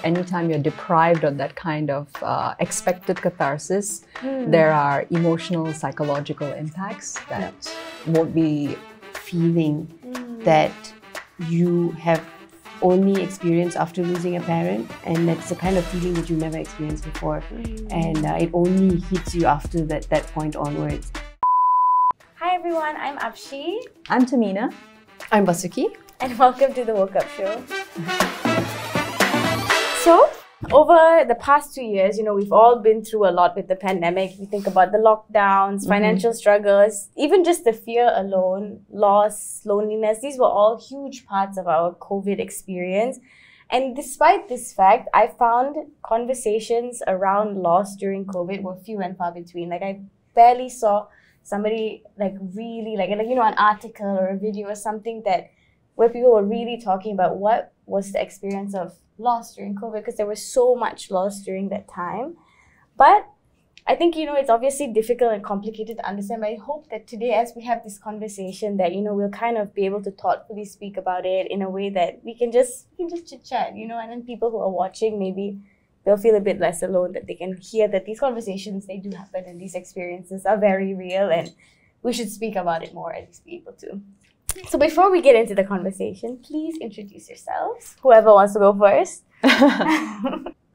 anytime you're deprived of that kind of expected catharsis, there are emotional, psychological impacts that won't be feeling that you have only experienced after losing a parent, and that's the kind of feeling that you never experienced before, and it only hits you after that point onwards. Hi everyone, I'm Apshi. I'm Tehmina. I'm Vasuki. And welcome to the Woke Up Show. So, over the past 2 years, we've all been through a lot with the pandemic. We think about the lockdowns, financial struggles, even just the fear alone, loss, loneliness. These were all huge parts of our COVID experience. And despite this fact, I found conversations around loss during COVID were few and far between. Like, I barely saw somebody really an article or a video or something where people were really talking about what was the experience of loss during COVID, because there was so much loss during that time. But I think, it's obviously difficult and complicated to understand, but I hope that today, as we have this conversation, that, we'll kind of be able to thoughtfully speak about it in a way that we can just chit-chat, and then people who are watching, maybe they'll feel a bit less alone, that they can hear that these conversations, they do happen and these experiences are very real, and we should speak about it more, at least be able to. So before we get into the conversation, please introduce yourselves. Whoever wants to go first.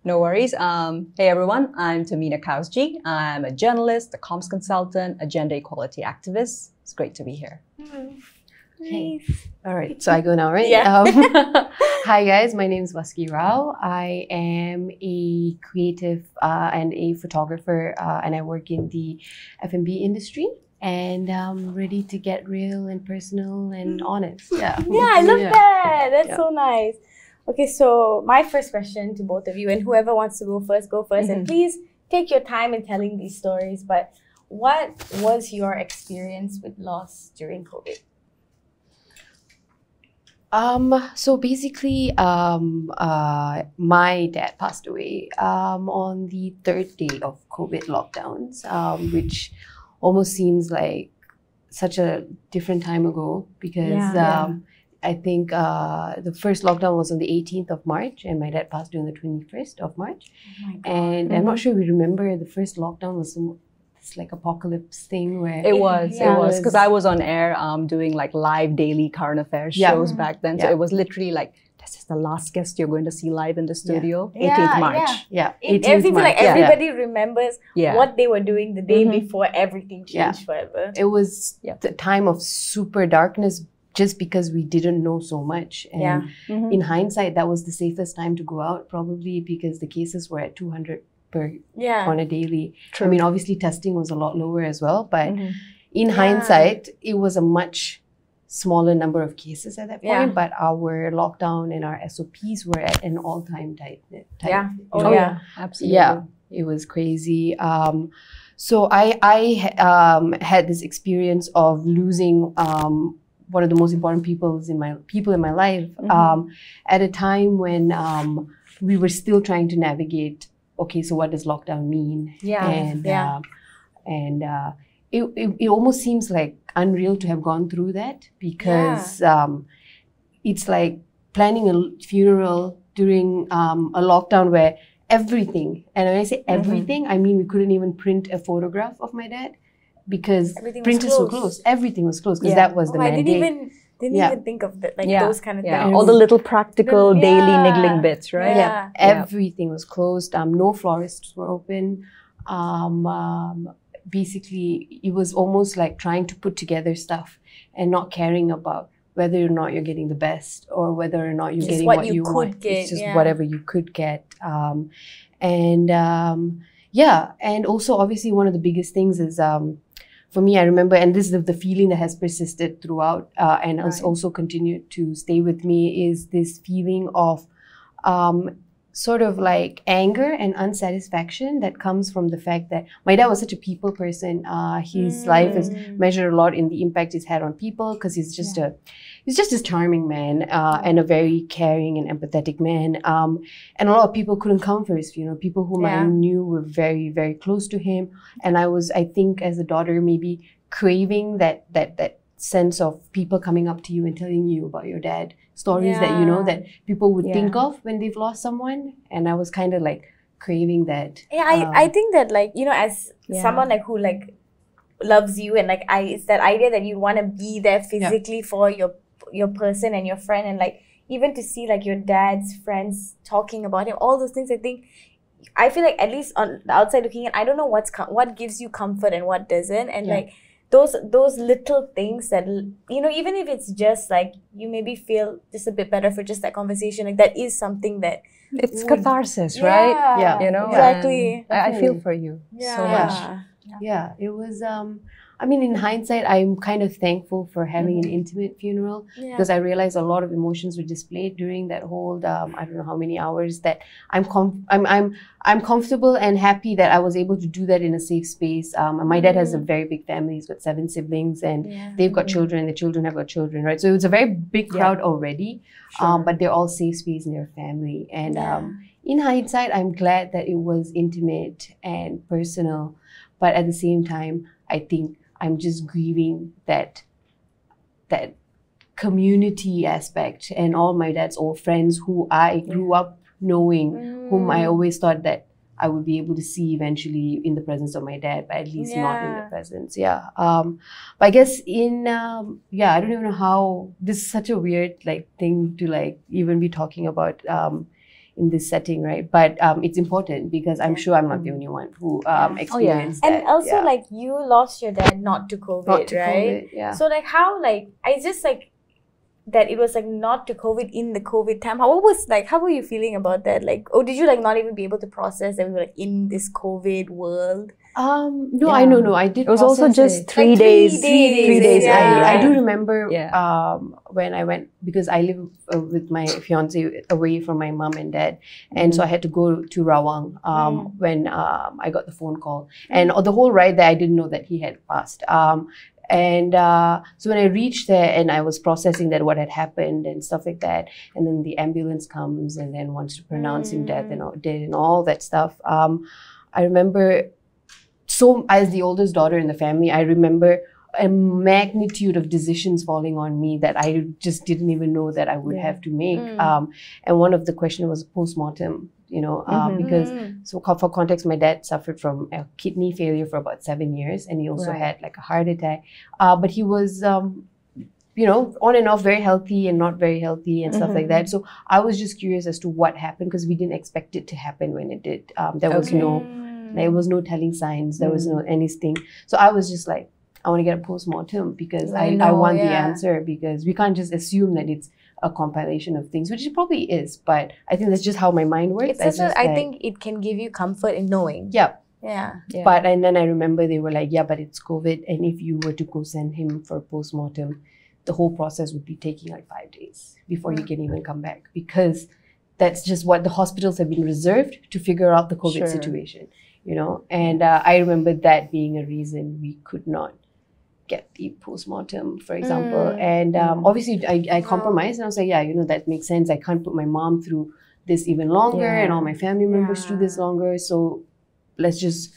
No worries. Hey everyone, I'm Tehmina Kausji. I'm a journalist, a comms consultant, a gender equality activist. It's great to be here. Hey. All right, so I go now, right? Yeah. Hi guys, my name is Vasuki Rao. I am a creative and a photographer, and I work in the F&B industry. And I'm ready to get real and personal and honest. Yeah, I love that. That's so nice. Okay, so my first question to both of you, and whoever wants to go first, and please take your time in telling these stories. But what was your experience with loss during COVID? So basically, my dad passed away on the third day of COVID lockdowns, which almost seems like such a different time ago, because I think the first lockdown was on the 18th of March and my dad passed on the 21st of March. Oh my God. And I'm not sure we remember the first lockdown was this like apocalypse thing where... It was, because I was on air doing like live daily current affairs shows back then. So it was literally like, this is the last guest you're going to see live in the studio, 18th March. Everybody remembers what they were doing the day before everything changed forever. It was the time of super darkness just because we didn't know so much. And in hindsight, that was the safest time to go out, probably because the cases were at 200 on a daily. True. I mean, obviously testing was a lot lower as well, but in hindsight, it was a much smaller number of cases at that point, but our lockdown and our SOPs were at an all-time tight. Absolutely. Yeah, it was crazy. So I had this experience of losing one of the most important people in my life at a time when we were still trying to navigate. Okay, so what does lockdown mean? It almost seems like unreal to have gone through that, because it's like planning a funeral during a lockdown where everything, and when I say everything, I mean we couldn't even print a photograph of my dad because printers were closed. Everything was closed because that was the mandate. I didn't even think of that, those kind of things. All the little practical daily niggling bits, right? Everything was closed. No florists were open. Basically, it was almost like trying to put together stuff and not caring about whether or not you're getting the best or whether or not you're getting what you want. It's just whatever you could get. And also obviously one of the biggest things is, for me, I remember, and this is the feeling that has persisted throughout and has also continued to stay with me, is this feeling of sort of like anger and unsatisfaction that comes from the fact that my dad was such a people person. His life is measured a lot in the impact he's had on people, because he's just this charming man and a very caring and empathetic man. And a lot of people couldn't come for his funeral. People whom I knew were very, very close to him. And I think as a daughter, maybe craving that sense of people coming up to you and telling you about your dad, stories that, you know, that people would think of when they've lost someone. And I was kind of like craving that. Yeah, I think that, like, you know, as someone like who like loves you, and like it's that idea that you want to be there physically for your person and your friend, and like even to see like your dad's friends talking about him, all those things. I feel like, at least on the outside looking in, I don't know what gives you comfort and what doesn't, and like those little things that, you know, even if it's just like you maybe feel just a bit better for just that conversation, like that is something that it's catharsis, right? Yeah, you know, exactly. I feel for you so much. Yeah, it was. I mean, in hindsight, I'm kind of thankful for having an intimate funeral, because I realized a lot of emotions were displayed during that whole I don't know how many hours, that I'm comfortable and happy that I was able to do that in a safe space. My dad has a very big family. He's got 7 siblings, and they've got children, and the children have got children, right? So it was a very big crowd already, but they're all safe space in their family. And in hindsight, I'm glad that it was intimate and personal, but at the same time, I think I'm just grieving that community aspect, and all my dad's old friends who I grew up knowing, whom I always thought that I would be able to see eventually in the presence of my dad, but at least not in the presence. But I guess I don't even know how, this is such a weird like thing to like even be talking about in this setting, right? But it's important, because I'm sure I'm not the only one who experienced that. And also, like, you lost your dad not to COVID, right? COVID, So like, how, like, I just like that it was like not to COVID in the COVID time. How were you feeling about that? Like, did you like not even be able to process that we were like in this COVID world? No, I know. I did. It was also just it. 3 days. 3 days. I do remember when I went, because I live with my fiance away from my mom and dad, and so I had to go to Rawang when I got the phone call, and the whole ride there I didn't know that he had passed. And so when I reached there and I was processing that what had happened and stuff like that, and then the ambulance comes and then wants to pronounce him dead and all that stuff. I remember, so as the oldest daughter in the family, I remember a magnitude of decisions falling on me that I just didn't even know that I would have to make. And one of the questions was postmortem, you know, because, so for context, my dad suffered from a kidney failure for about 7 years, and he also had like a heart attack. But he was, you know, on and off, very healthy and not very healthy and stuff like that. So I was just curious as to what happened, because we didn't expect it to happen when it did. There was no telling signs. There was no anything. So I was just like, I want to get a postmortem, because I want the answer, because we can't just assume that it's a compilation of things, which it probably is, but I think that's just how my mind works. I think it can give you comfort in knowing. But, and then I remember they were like, but it's COVID, and if you were to go send him for a postmortem, the whole process would be taking like 5 days before you can even come back, because that's just what the hospitals have been reserved to figure out the COVID situation, you know. And I remember that being a reason we could not get the postmortem, for example. And obviously I compromised, and I was like, you know, that makes sense. I can't put my mom through this even longer, and all my family members through this longer. So let's just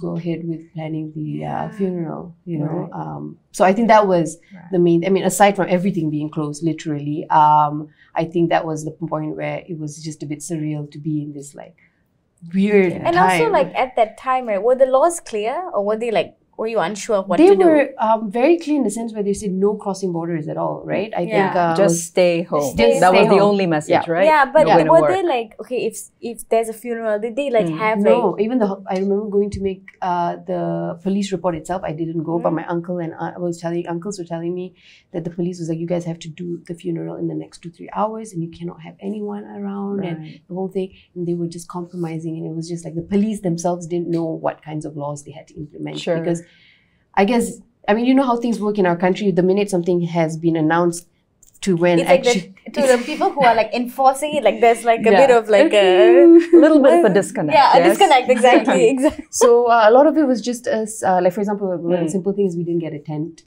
go ahead with planning the funeral, you know. So I think that was the main, I mean, aside from everything being closed, literally, I think that was the point where it was just a bit surreal to be in this like weird time. And also, like, at that time, right, were the laws clear, or were they like, were you unsure of what to do? They were very clear in the sense where they said no crossing borders at all, right? I think just stay home. That was the only message, right? Yeah, but were they like, okay, if there's a funeral, did they like have no? Even I remember going to make the police report itself. I didn't go, but my uncle and uncles were telling me that the police was like, you guys have to do the funeral in the next 2-3 hours, and you cannot have anyone around, and the whole thing. And they were just compromising, and it was just like the police themselves didn't know what kinds of laws they had to implement, because I guess, I mean, you know how things work in our country. The minute something has been announced to when it's actually... to the people who are like enforcing it, like there's like a bit of like a little bit of a disconnect. Yeah, a disconnect, exactly. So a lot of it was just us, like for example, one of the simple things, we didn't get a tent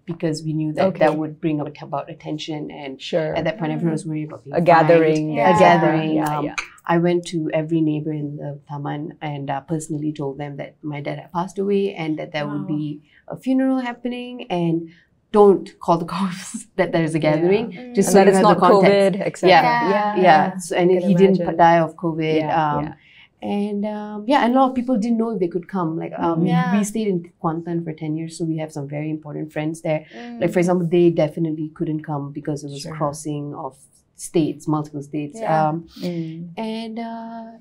because we knew that that would bring about attention, and at that point everyone was worried about being gathering. A gathering. I went to every neighbor in the Taman and personally told them that my dad had passed away and that there would be a funeral happening, and don't call the cops that there's a gathering. Just and so that you it's have not the context. COVID, etc. Yeah. So, and he didn't die of COVID. And and a lot of people didn't know if they could come. Like we stayed in Kuantan for 10 years, so we have some very important friends there. Like for example, they definitely couldn't come because it was crossing of states, multiple states. So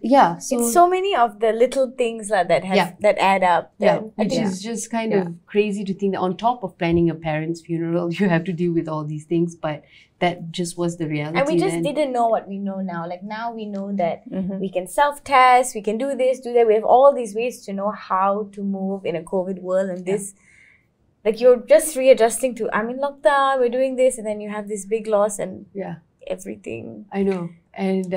it's so many of the little things that add up. Which is just kind of crazy to think that on top of planning a parent's funeral, you have to deal with all these things. But that just was the reality. And we just didn't know what we know now. Like now we know that we can self-test, we can do this, do that. We have all these ways to know how to move in a COVID world, and this. Like you're just readjusting to, I'm in lockdown, we're doing this, and then you have this big loss and everything. I know. And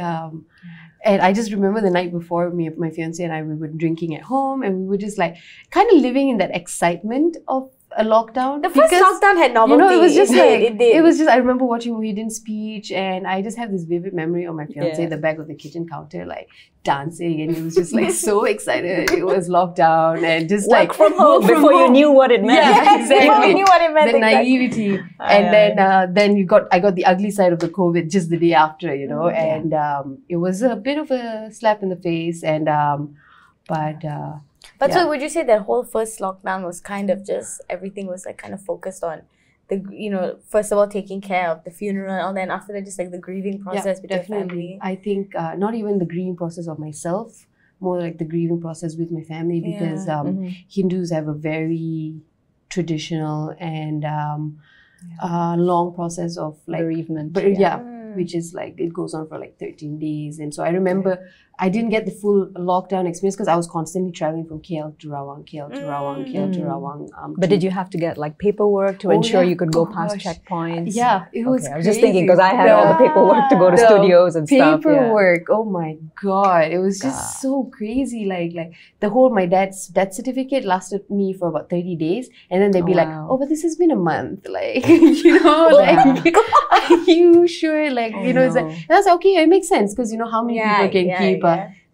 I just remember the night before, my fiance and I, we were drinking at home, and we were just like kind of living in that excitement of a lockdown. The first lockdown had novelty. You know, it was just it was just, I remember watching Muhyiddin's speech, and I just have this vivid memory of my fiance at the back of the kitchen counter, like dancing, and he was just like so excited. It was lockdown and just work like from home before you knew what it meant. Yeah, exactly. Before we knew what it meant. The naivety, and then I got the ugly side of the COVID just the day after, you know, and it was a bit of a slap in the face, and But so would you say that whole first lockdown was kind of just, everything was like kind of focused on the, you know, first of all, taking care of the funeral, and then after that, just like the grieving process with your family? I think not even the grieving process of myself, more like the grieving process with my family, because Hindus have a very traditional and long process of like bereavement. Which is like, it goes on for like 13 days. And so I remember I didn't get the full lockdown experience because I was constantly traveling from KL to Rawang, KL to Rawang, KL to Rawang. But did you have to get like paperwork to ensure you could go past checkpoints? Yeah, it was I was just thinking because I had all the paperwork to go to studios and stuff. Paperwork, oh my God. It was just so crazy. Like the whole, my dad's death certificate lasted me for about 30 days. And then they'd be like, oh, but this has been a month. Like, you know, like, are you sure? Like, you know, it's like, and that's okay, it makes sense because you know how many people can keep.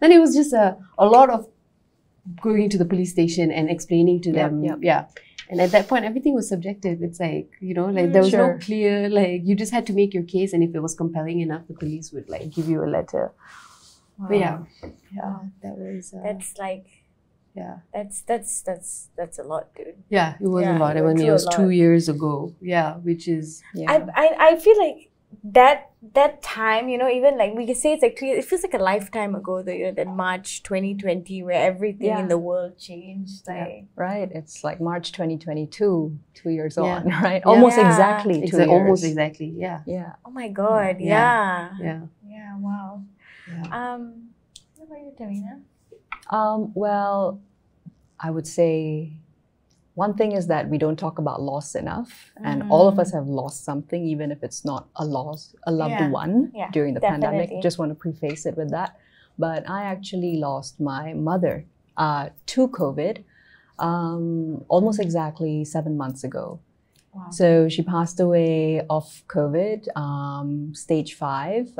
Then it was just a lot of going to the police station and explaining to them. And at that point, everything was subjective. It's like, you know, like there was no clear, like you just had to make your case, and if it was compelling enough, the police would like give you a letter. Wow. But that was. That's like. That's a lot, dude. Yeah, it was a lot. I mean, it was 2 years ago. Yeah, which is. I feel like that time, you know, even like we can say it's like 2 years, it feels like a lifetime ago, though, you know, that March 2020 where everything in the world changed. Like, right. It's like March 2022, 2 years on, right? Almost exactly 2 years. Almost exactly, Yeah. Oh my God, Yeah, wow. Yeah. What about you, Tehmina? Well, I would say one thing is that we don't talk about loss enough, and all of us have lost something, even if it's not a loss, a loved one during the pandemic. Just want to preface it with that. But I actually lost my mother to COVID almost exactly 7 months ago. Wow. So she passed away of COVID, stage 5,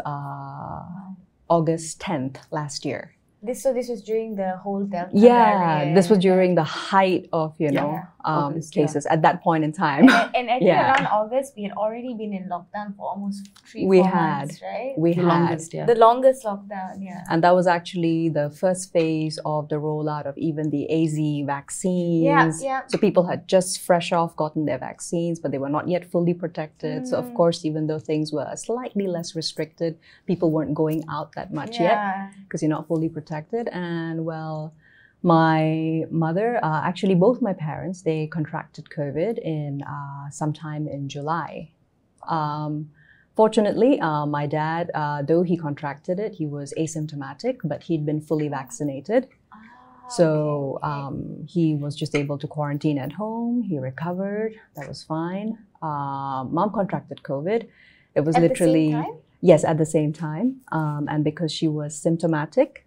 August 10th last year. This was during the whole Delta variant. This was during the height of, you know, August, cases at that point in time. And I think around August, we had already been in lockdown for almost 3-4 months, right? We had. The longest lockdown, And that was actually the first phase of the rollout of even the AZ vaccines. So people had just fresh off gotten their vaccines, but they were not yet fully protected. So of course, even though things were slightly less restricted, people weren't going out that much yet because you're not fully protected. And well, my mother, actually both my parents, they contracted COVID in sometime in July. Fortunately, my dad, though he contracted it, he was asymptomatic, but he'd been fully vaccinated. So he was just able to quarantine at home. He recovered. That was fine. Mom contracted COVID. It was literally... the same time? Yes, at the same time. And because she was symptomatic,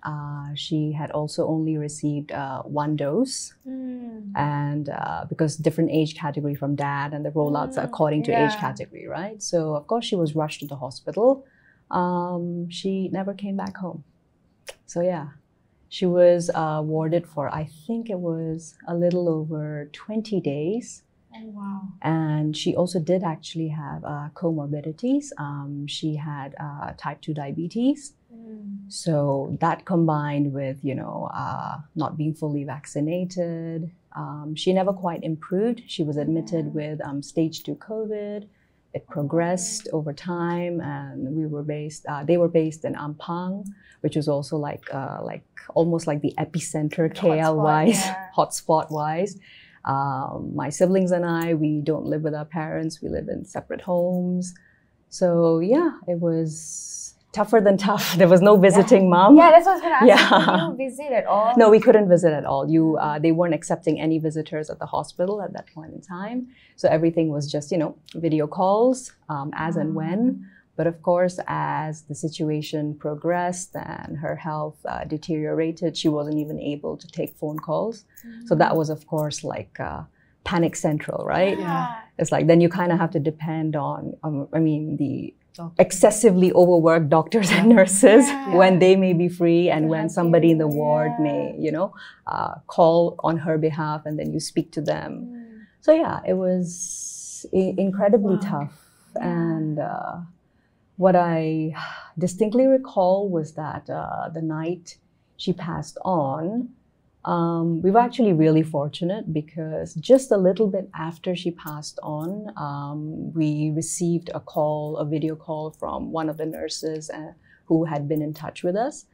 she had also only received 1 dose. And because different age category from dad, and the rollouts are according to age category, right? So of course she was rushed to the hospital. She never came back home. So she was warded for, I think it was a little over 20 days. Oh, wow. And she also did actually have comorbidities. She had type 2 diabetes. So that combined with, not being fully vaccinated, she never quite improved. She was admitted with stage 2 COVID. It progressed over time, and they were based in Ampang, which was also like almost like the epicenter KL-wise, hotspot-wise. My siblings and I, we don't live with our parents. We live in separate homes. So yeah, it was tougher than tough. There was no visiting mom. Yeah, that's what I was going to ask. Did you visit at all? No, we couldn't visit at all. They weren't accepting any visitors at the hospital at that point in time. So everything was just, video calls as and when. But of course, as the situation progressed and her health deteriorated, she wasn't even able to take phone calls. So that was, of course, like panic central, right? Yeah. It's like then you kind of have to depend on, the excessively overworked doctors and nurses when they may be free and when somebody in the ward may, call on her behalf, and then you speak to them. So yeah, it was incredibly tough. And what I distinctly recall was that the night she passed on, we were actually really fortunate because just a little bit after she passed on, we received a video call from one of the nurses who had been in touch with us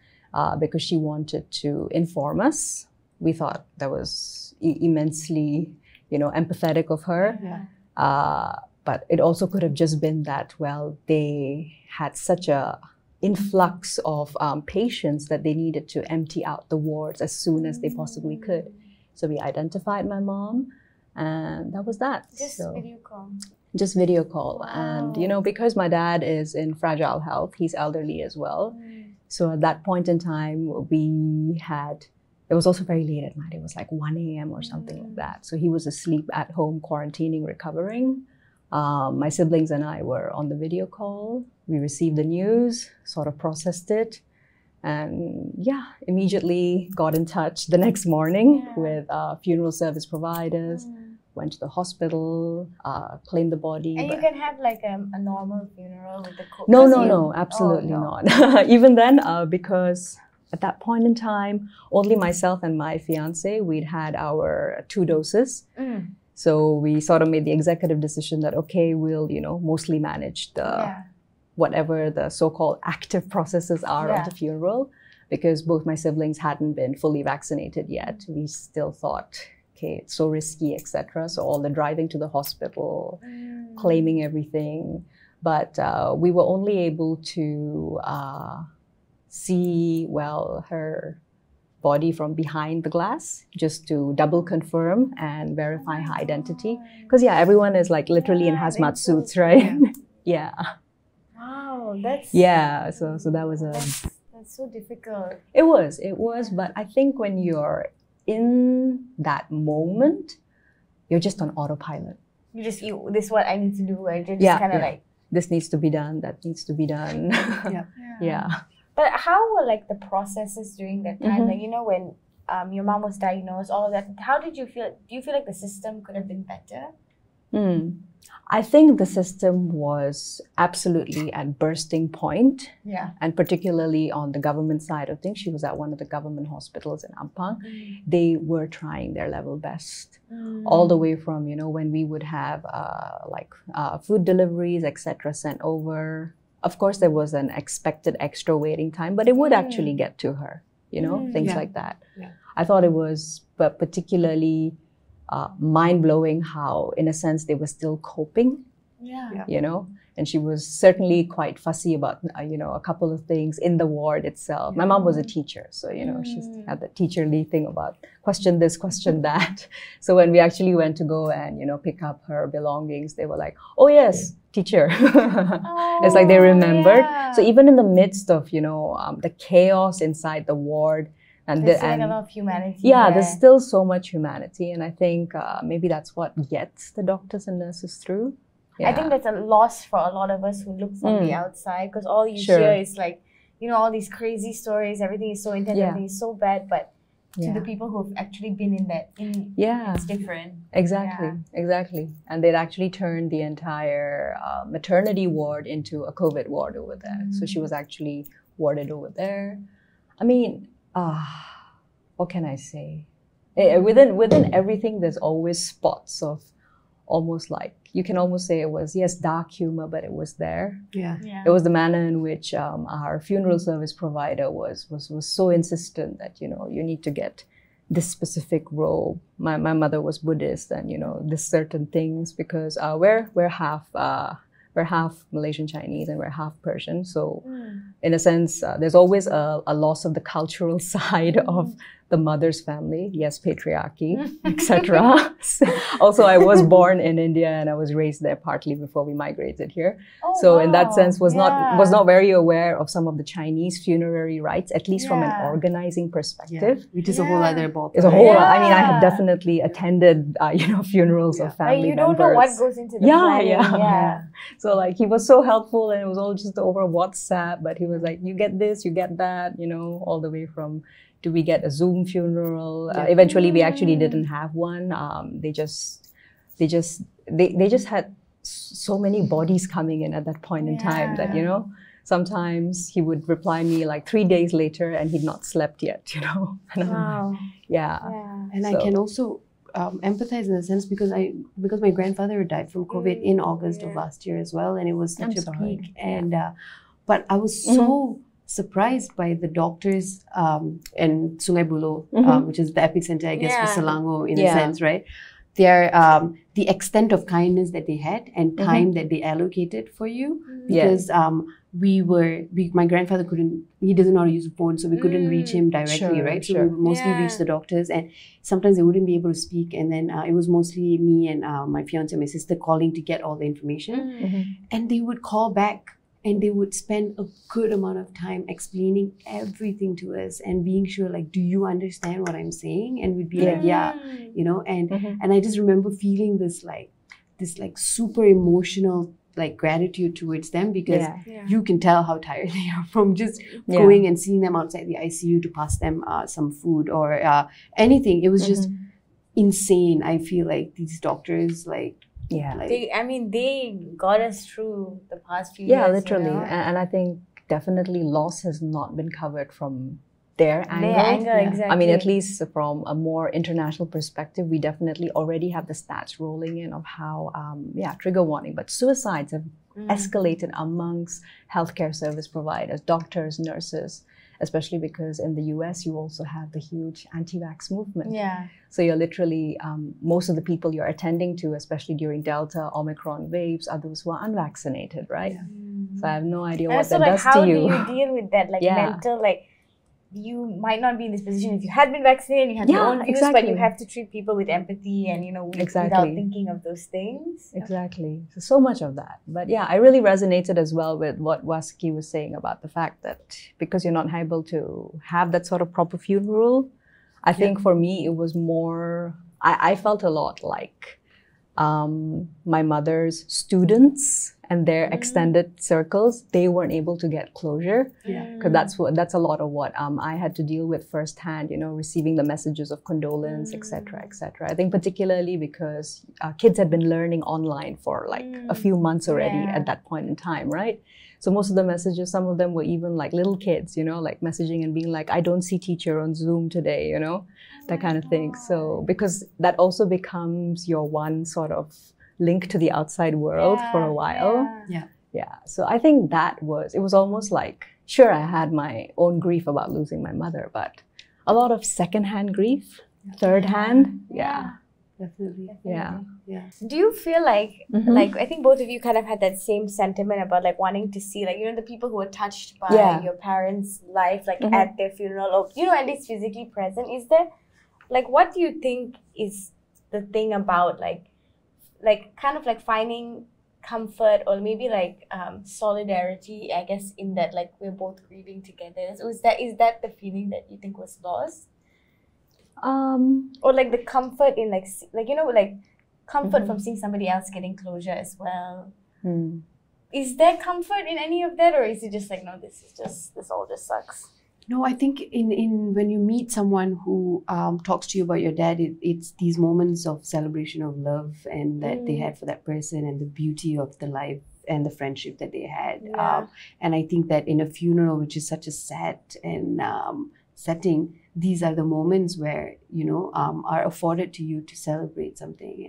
because she wanted to inform us. We thought that was immensely, empathetic of her. Yeah. But it also could have just been that, well, they had such a influx of patients that they needed to empty out the wards as soon as they possibly could. So we identified my mom, and that was that. Just video call. Just video call. Wow. And, because my dad is in fragile health, he's elderly as well. So at that point in time, it was also very late at night. It was like 1 a.m. or something like that. So he was asleep at home, quarantining, recovering. My siblings and I were on the video call. We received the news, sort of processed it, and immediately got in touch the next morning with funeral service providers, went to the hospital, claimed the body. And you can have like a normal funeral with the No, absolutely not. Even then, because at that point in time, only myself and my fiance, we'd had our 2 doses. So we sort of made the executive decision that, okay, we'll, mostly manage whatever the so-called active processes are of the funeral, because both my siblings hadn't been fully vaccinated yet. We still thought, okay, it's so risky, etc. So all the driving to the hospital, claiming everything. But we were only able to see, her body from behind the glass, just to double confirm and verify her identity. Because everyone is like literally in hazmat suits, right? Wow, that's so that was that's so difficult. It was, but I think when you're in that moment, you're just on autopilot. This is what I need to do, and you're just kind of like, this needs to be done, that needs to be done. But how were like the processes during that time? Like, when your mom was diagnosed, all of that, how did you feel? Do you feel like the system could have been better? I think the system was absolutely at bursting point. And particularly on the government side of things, she was at one of the government hospitals in Ampang. They were trying their level best. All the way from, when we would have food deliveries, etc., sent over. Of course, there was an expected extra waiting time, but it would actually get to her, things like that. I thought it was particularly mind-blowing how, in a sense, they were still coping, and she was certainly quite fussy about, a couple of things in the ward itself. My mom was a teacher, so, she had the teacherly thing about question this, question that. So when we actually went to go and, pick up her belongings, they were like, oh, yes, teacher. It's like they remembered. So even in the midst of, the chaos inside the ward, and there's a lot of humanity. There's still so much humanity, and I think maybe that's what gets the doctors and nurses through. I think that's a loss for a lot of us who look from the outside, because all you hear is like, all these crazy stories, everything is so intense, everything is so bad, but to the people who have actually been in that. It's different. Exactly. And they'd actually turned the entire maternity ward into a COVID ward over there. So she was actually warded over there. I mean, what can I say? Within everything, there's always spots of almost like, you can almost say it was, yes, dark humor, but it was there. It was the manner in which our funeral service provider was so insistent that, you know, you need to get this specific robe. My mother was Buddhist, and, you know, this certain things, because we're half Malaysian Chinese and we're half Persian. So in a sense, there's always a loss of the cultural side of the mother's family. Yes, patriarchy, etc. Also, I was born in India and I was raised there partly before we migrated here. So in that sense, was not very aware of some of the Chinese funerary rites, at least from an organizing perspective. Which is a whole other ballpark. It's a whole. I mean, I have definitely attended, funerals of family you members. don't know what goes into the planning. So like, he was so helpful, and it was all just over WhatsApp. But he was like, you get this, you get that, you know, all the way from, do we get a Zoom funeral? Eventually, we actually didn't have one. They just had so many bodies coming in at that point in time that, you know, sometimes he would reply me like 3 days later and he'd not slept yet, you know. And And I can also empathize in a sense, because my grandfather died from COVID in August of last year as well, and it was such a peak. And but I was so surprised by the doctors in Sungai Buloh, which is the epicenter, I guess, for Selangor in a sense, right? Their the extent of kindness that they had and time that they allocated for you, because my grandfather he doesn't know how to use a phone, so we couldn't reach him directly, right? So we would mostly reach the doctors, and sometimes they wouldn't be able to speak, and then it was mostly me and my fiance and my sister calling to get all the information, and they would call back. And they would spend a good amount of time explaining everything to us and being sure, like, do you understand what I'm saying? And we'd be like, yeah, you know. And I just remember feeling this super emotional like gratitude towards them, because you can tell how tired they are from just going and seeing them outside the ICU to pass them some food or anything. It was just insane. I feel like these doctors they got us through the past few years. Yeah, literally. You know? And I think definitely loss has not been covered from their angle. Exactly. I mean, at least from a more international perspective, we definitely already have the stats rolling in of how, trigger warning, but suicides have escalated amongst healthcare service providers, doctors, nurses, especially because in the US, you also have the huge anti-vax movement. Yeah. So you're literally, most of the people you're attending to, especially during Delta, Omicron waves, are those who are unvaccinated, right? Yeah. So I have no idea what that does to you. How do you deal with that, mental, you might not be in this position if you had been vaccinated, you have your own views, but you have to treat people with empathy and, without thinking of those things. Exactly. So much of that. But yeah, I really resonated as well with what Vasuki was saying about the fact that because you're not able to have that sort of proper funeral, I think for me, it was more, I felt a lot like my mother's students and their extended circles, they weren't able to get closure. Because that's a lot of what I had to deal with firsthand, receiving the messages of condolence, etc., etc. I think particularly because kids had been learning online for a few months already at that point in time, right? So most of the messages, some of them were even like little kids, messaging and being like, I don't see teacher on Zoom today, that kind of thing. So because that also becomes your one sort of link to the outside world for a while. Yeah. So I think it was almost like, sure, I had my own grief about losing my mother, but a lot of secondhand grief, third hand. Definitely. Yeah. Do you feel like I think both of you kind of had that same sentiment about wanting to see the people who were touched by your parents' life at their funeral, or at least physically present? Is there what do you think is the thing about finding comfort or maybe solidarity, I guess, in that we're both grieving together? So is that the feeling that you think was lost? Or the comfort in comfort from seeing somebody else getting closure as well. Is there comfort in any of that, or is it just no, this all just sucks? No, I think when you meet someone who talks to you about your dad, it's these moments of celebration of love and that they had for that person and the beauty of the life and the friendship that they had. Yeah. And I think that in a funeral, which is such a sad and setting, these are the moments where, you know, are afforded to you to celebrate something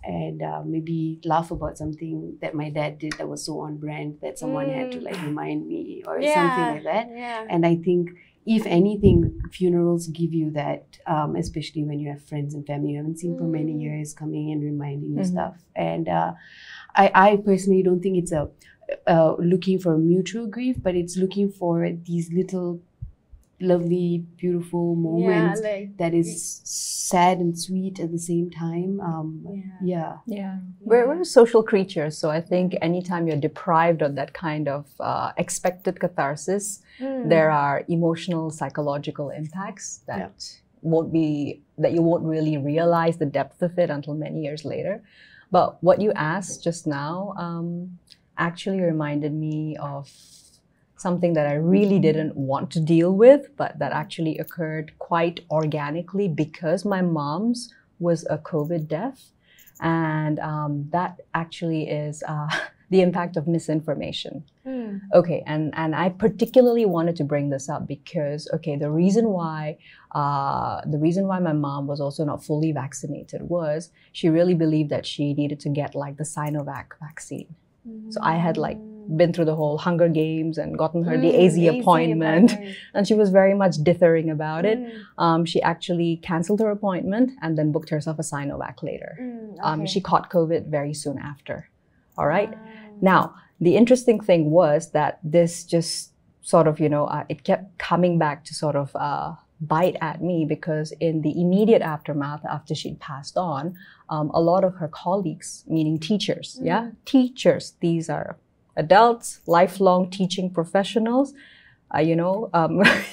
and maybe laugh about something that my dad did that was so on brand that someone had to like remind me or something like that. Yeah. And I think, if anything, funerals give you that, especially when you have friends and family you haven't seen for many years coming and reminding you stuff. And I personally don't think it's looking for a mutual grief, but it's looking for these little lovely, beautiful moments that is sad and sweet at the same time. We're social creatures, so I think anytime you're deprived of that kind of expected catharsis, there are emotional, psychological impacts that you won't really realize the depth of it until many years later. But what you asked just now actually reminded me of something that I really didn't want to deal with, but that actually occurred quite organically because my mom's was a COVID death. And that actually is the impact of misinformation. Okay, and I particularly wanted to bring this up because, okay, the reason why my mom was also not fully vaccinated was she really believed that she needed to get like the Sinovac vaccine. So I had like been through the whole Hunger Games and gotten her the AZ appointment, and she was very much dithering about it. She actually canceled her appointment and then booked herself a Sinovac later. She caught COVID very soon after. All right. Now, the interesting thing was that this just sort of, you know, it kept coming back to sort of bite at me because in the immediate aftermath, after she'd passed on, a lot of her colleagues, meaning teachers, teachers, these are adults, lifelong teaching professionals,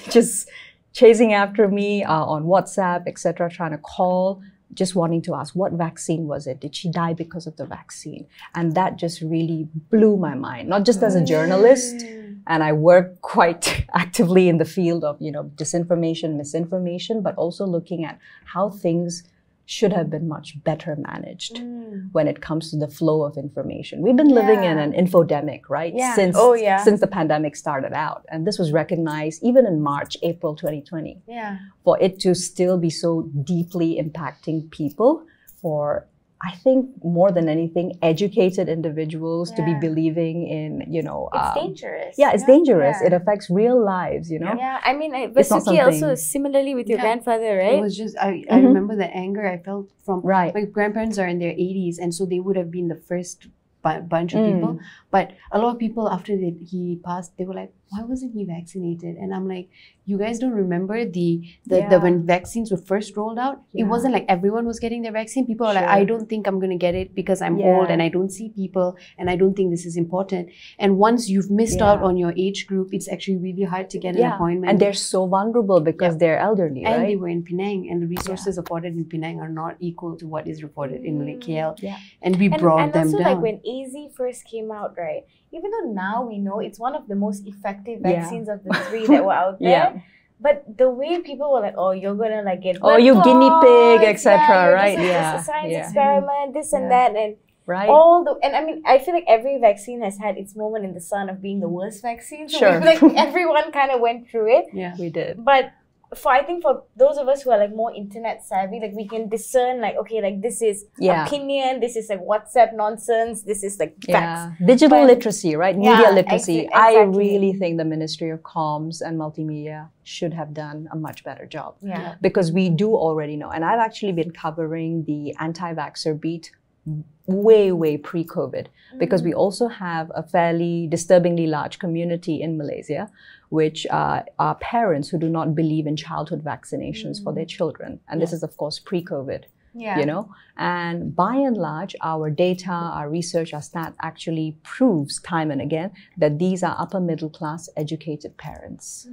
just chasing after me on WhatsApp, etc., trying to call, just wanting to ask, what vaccine was it? Did she die because of the vaccine? And that just really blew my mind, not just as a journalist, and I work quite actively in the field of, you know, disinformation, misinformation, but also looking at how things should have been much better managed when it comes to the flow of information. We've been living in an infodemic, right? Since the pandemic started out. And this was recognized even in March, April 2020. For it to still be so deeply impacting people, for I think more than anything, educated individuals to be believing in, you know... it's dangerous. Yeah, it's dangerous. It affects real lives, you know? Yeah, I mean, Vasuki also similarly with your grandfather, right? It was just, I remember the anger I felt from... My grandparents are in their 80s, and so they would have been the first bunch of people. But a lot of people after he passed, they were like, why wasn't he vaccinated? And I'm like, you guys don't remember the when vaccines were first rolled out, it wasn't like everyone was getting their vaccine. People are like, I don't think I'm going to get it because I'm old and I don't see people and I don't think this is important. And once you've missed out on your age group, it's actually really hard to get an appointment. And they're so vulnerable because they're elderly, right? And they were in Penang, and the resources afforded in Penang are not equal to what is reported in KL. And we brought them down. And also like when AZ first came out, right? Even though now we know it's one of the most effective vaccines of the three that were out there, but the way people were like, oh, you're gonna like get you guinea pig, etc., right? This is a science experiment, this and that, and right. And I mean, I feel like every vaccine has had its moment in the sun of being the worst vaccine. So like everyone kind of went through it. Yeah, we did. But I think for those of us who are like more internet savvy, like we can discern like, okay, like this is opinion, this is like WhatsApp nonsense, this is like facts. Digital literacy, right? Media literacy. Exactly. I really think the Ministry of Comms and Multimedia should have done a much better job. Yeah. Because we do already know, and I've actually been covering the anti-vaxxer beat way pre-COVID, because we also have a fairly disturbingly large community in Malaysia, which are parents who do not believe in childhood vaccinations for their children. And this is, of course, pre-COVID, you know. And by and large, our data, our research, our stats actually proves time and again that these are upper middle class educated parents.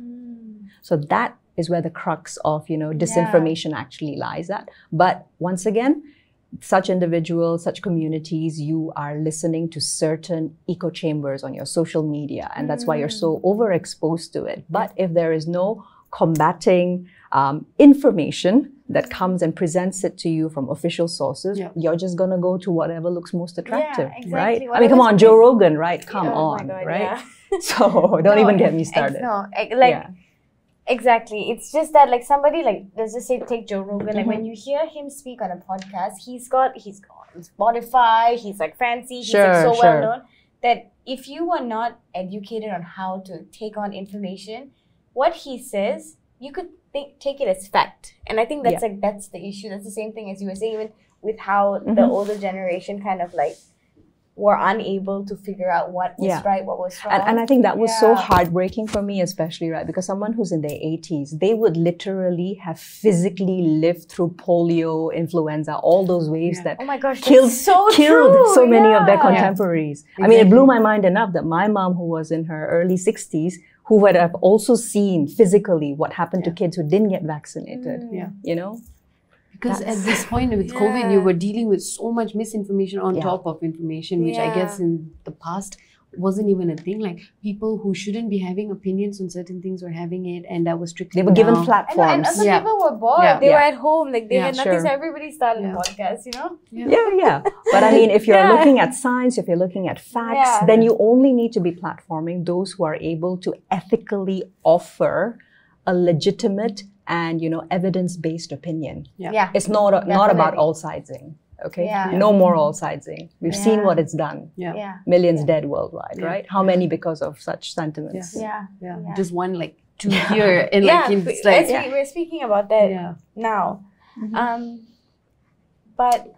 So that is where the crux of, you know, disinformation actually lies at. But once again, such individuals, such communities, you are listening to certain echo chambers on your social media, and that's why you're so overexposed to it. But if there is no combating information that comes and presents it to you from official sources, you're just going to go to whatever looks most attractive, right? I mean, come on, Joe Rogan, right? Come on, God, right? So don't even get me started. Exactly. It's just that, like, somebody, like, let's just say, take Joe Rogan. Like, when you hear him speak on a podcast, he's got Spotify, he's like fancy, he's like so well known, that if you are not educated on how to take on information, what he says, you could take it as fact. And I think that's like, that's the issue. That's the same thing as you were saying, even with how the older generation kind of like were unable to figure out what was right, what was wrong. And I think that was so heartbreaking for me, especially, right? Because someone who's in their 80s, they would literally have physically lived through polio, influenza, all those waves that killed so many of their contemporaries. Exactly. I mean, it blew my mind enough that my mom, who was in her early 60s, who would have also seen physically what happened to kids who didn't get vaccinated, you know? Because at this point with COVID, you were dealing with so much misinformation on top of information, which I guess in the past wasn't even a thing. Like, people who shouldn't be having opinions on certain things were having it, and that was strictly they were given platforms. And other people were bored. They were at home, like they had nothing, so everybody started a podcast, you know? But I mean, if you're looking at science, if you're looking at facts, then you only need to be platforming those who are able to ethically offer a legitimate and, you know, evidence-based opinion. It's not about all-sidesing. Okay, no more all-sidesing. We've seen what it's done. Millions dead worldwide, right? How many because of such sentiments? Just one, like, two here, and like, it's like we're speaking about that now. But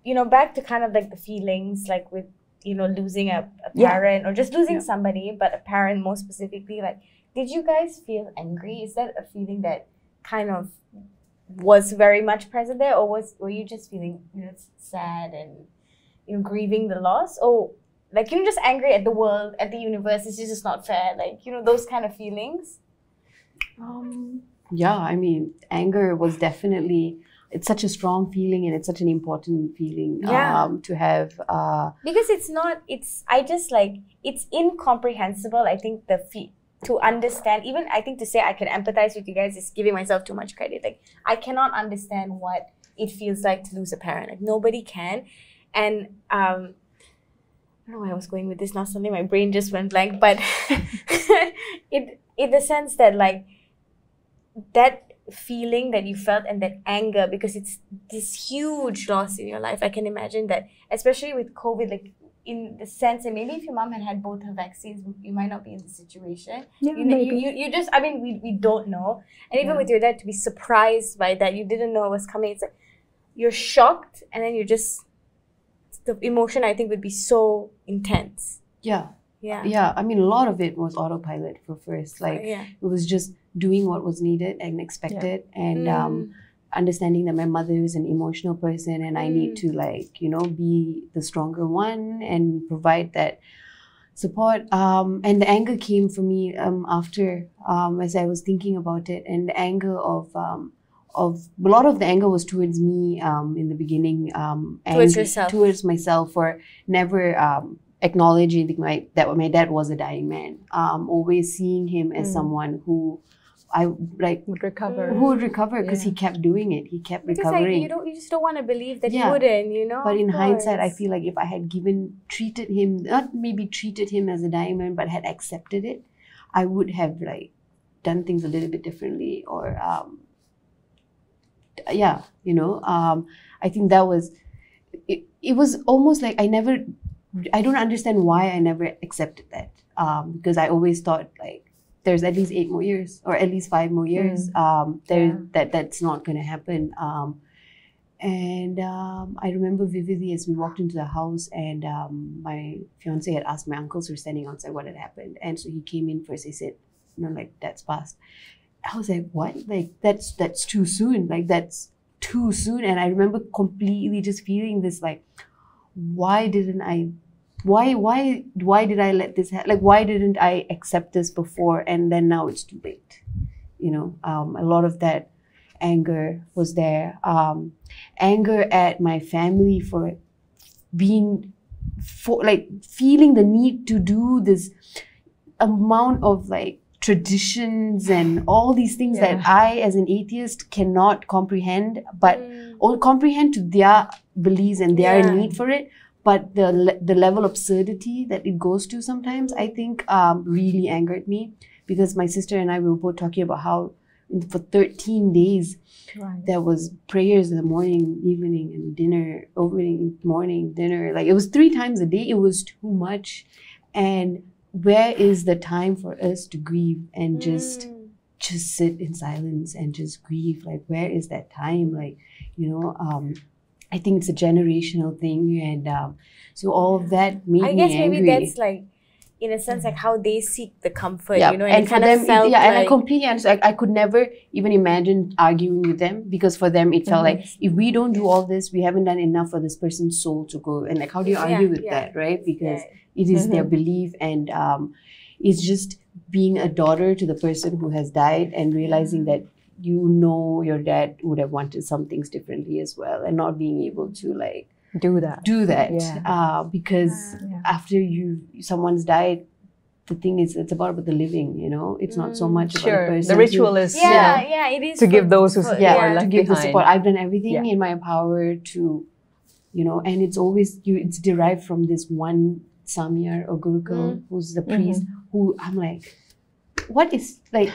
you know, back to kind of like the feelings, like with, you know, losing a parent or just losing somebody, but a parent more specifically. Like, did you guys feel angry? Is that a feeling that kind of was very much present there, or were you just feeling, you know, sad and, you know, grieving the loss, or like, you know, just angry at the world, at the universe? It's just not fair, like, you know, those kind of feelings. I mean, anger was definitely, it's such a strong feeling, and it's such an important feeling to have. Because it's incomprehensible. I think to understand, even I think to say I can empathize with you guys is giving myself too much credit. Like, I cannot understand what it feels like to lose a parent. Like, nobody can. And I don't know where I was going with this now. Suddenly my brain just went blank. But in the sense that, like, that feeling that you felt and that anger, because it's this huge loss in your life. I can imagine that, especially with COVID, like, in the sense, and maybe if your mom had both her vaccines, you might not be in the situation. You just, I mean, we don't know. And even with your dad, to be surprised by that, you didn't know it was coming. It's like, you're shocked, and then the emotion, I think, would be so intense. I mean, a lot of it was autopilot for first. Like, it was just doing what was needed and expected, and understanding that my mother is an emotional person, and I need to, like, you know, be the stronger one and provide that support. And the anger came for me after, as I was thinking about it, and the anger of a lot of the anger was towards me in the beginning, towards yourself, towards myself, for never acknowledging that my dad was a dying man. Always seeing him as someone who I like would recover. Who would recover, because he kept doing it. He kept recovering. Like, you just don't want to believe that he wouldn't, you know. But in hindsight, I feel like if I had treated him as a dying man, but had accepted it, I would have, like, done things a little bit differently, or you know. I think that was it. It was almost like I don't understand why I never accepted that, because I always thought, like, there's at least 8 more years, or at least 5 more years. That's not going to happen. And I remember vividly as we walked into the house, and my fiance had asked my uncles who were standing outside what had happened. And so he came in first. He said, you know, like, that's passed. I was like, what? Like, that's too soon. Like, that's too soon. And I remember completely just feeling this, like, why did I let this happen? Like, why didn't I accept this before, and then now it's too late? You know, a lot of that. anger was there. Anger at my family for being, feeling the need to do this amount of like traditions and all these things that I, as an atheist, cannot comprehend, but or comprehend to their beliefs and their need for it. But the level of absurdity that it goes to sometimes, I think, really angered me, because my sister and I, we were both talking about how for 13 days there was prayers in the morning, evening, and dinner, evening, morning, dinner. Like, it was 3 times a day. It was too much. And where is the time for us to grieve and just sit in silence and just grieve? Like, where is that time? Like, I think it's a generational thing, and so all of that made me angry. I guess maybe that's like, in a sense, like how they seek the comfort, and for them, and I completely understand. I could never even imagine arguing with them, because for them it felt like, if we don't do all this, we haven't done enough for this person's soul to go. And like, how do you argue with that, right? Because it is their belief, and it's just being a daughter to the person who has died and realizing that your dad would have wanted some things differently as well, and not being able to like do that because after someone's died, the thing is, it's about the living, it's not so much about the person. The ritual is it is to give those who support, to give the support. I've done everything in my power to, and it's always it's derived from this one Samyar or Gurukul who's the priest, who I'm like, what is like.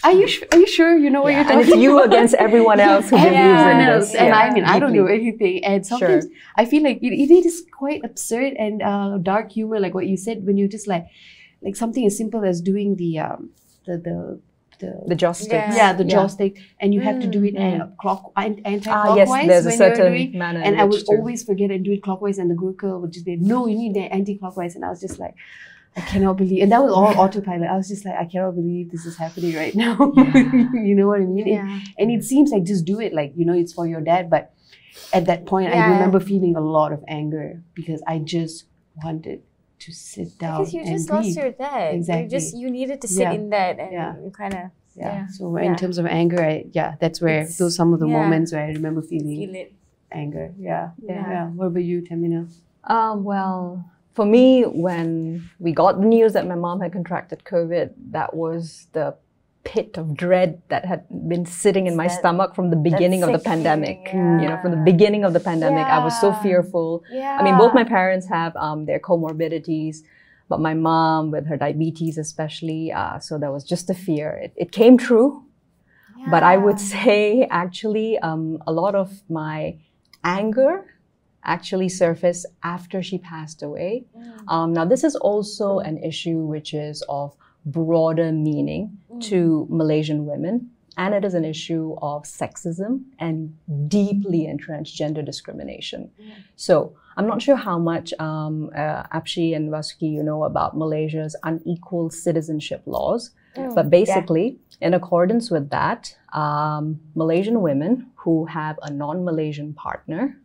Are you sure you know what you're talking about? And it's you against everyone else who believes in this. And I mean, I don't know anything. And sometimes I feel like it is quite absurd and dark humor, like what you said, when you're just like something as simple as doing the joss stick. The joss stick, and you have to do it anti-clockwise. Yes, there's a certain doing, manner. And I would always forget and do it clockwise, and the Gurukul would just be, no, you need the anti-clockwise, and I was just like, I cannot believe, and that was all autopilot. I was just like, I cannot believe this is happening right now. You know what I mean? And it seems like, just do it, like, it's for your dad. But at that point, I remember feeling a lot of anger, because I just wanted to sit down. Because you just lost your dad. Exactly. You needed to sit in that, and you kind of. So in terms of anger, that's where those some of the moments where I remember feeling anger. What about you, Tehmina? Well, for me, when we got the news that my mom had contracted COVID, that was the pit of dread that had been sitting in my stomach from the beginning of the pandemic. From the beginning of the pandemic, I was so fearful. I mean, both my parents have their comorbidities, but my mom with her diabetes especially, so there was just a fear. It came true, but I would say actually a lot of my anger actually surfaced after she passed away. Now, this is also an issue which is of broader meaning to Malaysian women, and it is an issue of sexism and deeply entrenched gender discrimination. So I'm not sure how much Apshi and Vasuki know about Malaysia's unequal citizenship laws, but basically, in accordance with that, Malaysian women who have a non-Malaysian partner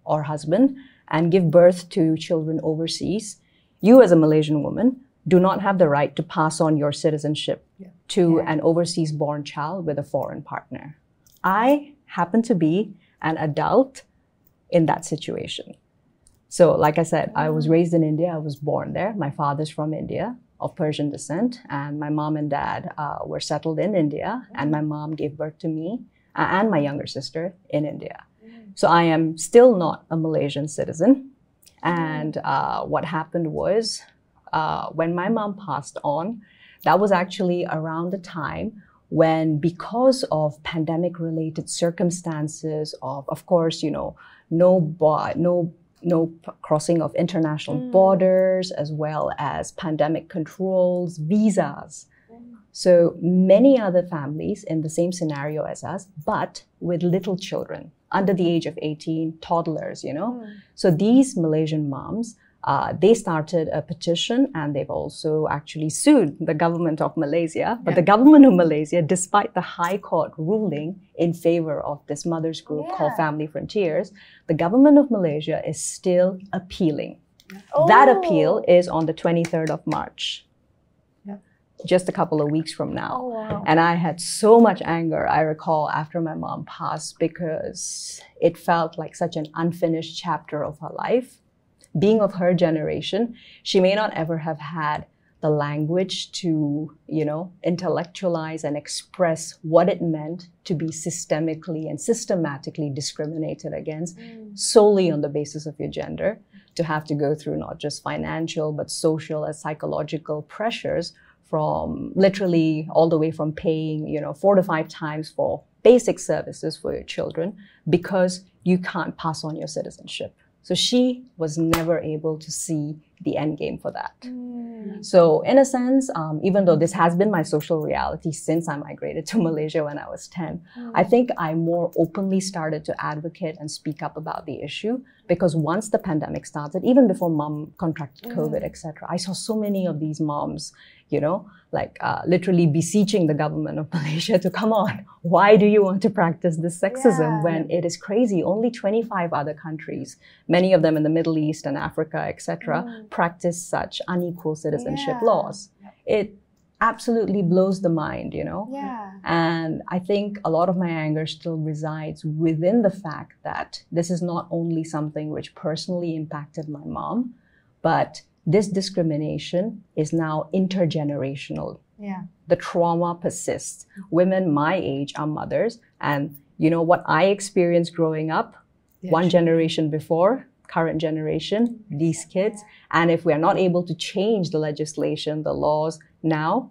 or husband and give birth to children overseas, you as a Malaysian woman do not have the right to pass on your citizenship to an overseas born child with a foreign partner. I happen to be an adult in that situation. So like I said, I was raised in India. I was born there. My father's from India, of Persian descent, and my mom and dad were settled in India, and my mom gave birth to me and my younger sister in India. So I am still not a Malaysian citizen. And what happened was, when my mom passed on, that was actually around the time when, because of pandemic-related circumstances of course, no crossing of international borders, as well as pandemic controls, visas. So many other families in the same scenario as us, but with little children under the age of 18, toddlers, So these Malaysian moms, they started a petition, and they've also actually sued the government of Malaysia. But the government of Malaysia, despite the High Court ruling in favor of this mothers group called Family Frontiers, the government of Malaysia is still appealing. That appeal is on the 23rd of March. just a couple of weeks from now. Oh, wow. And I had so much anger, I recall, after my mom passed, because it felt like such an unfinished chapter of her life. Being of her generation, she may not ever have had the language to, you know, intellectualize and express what it meant to be systemically and systematically discriminated against solely on the basis of your gender, to have to go through not just financial, but social and psychological pressures from literally all the way from paying, you know, 4 to 5 times for basic services for your children because you can't pass on your citizenship. So she was never able to see the end game for that. So in a sense, even though this has been my social reality since I migrated to Malaysia when I was 10, I think I more openly started to advocate and speak up about the issue because once the pandemic started, even before mom contracted COVID, etc., I saw so many of these moms, you know, like literally beseeching the government of Malaysia to come on. Why do you want to practice this sexism when it is crazy? Only 25 other countries, many of them in the Middle East and Africa, etc., practice such unequal citizenship laws. It absolutely blows the mind, you know? And I think a lot of my anger still resides within the fact that this is not only something which personally impacted my mom, but this discrimination is now intergenerational. The trauma persists. Women my age are mothers, and you know what I experienced growing up, one generation before, current generation, these kids, and if we are not able to change the legislation, the laws now,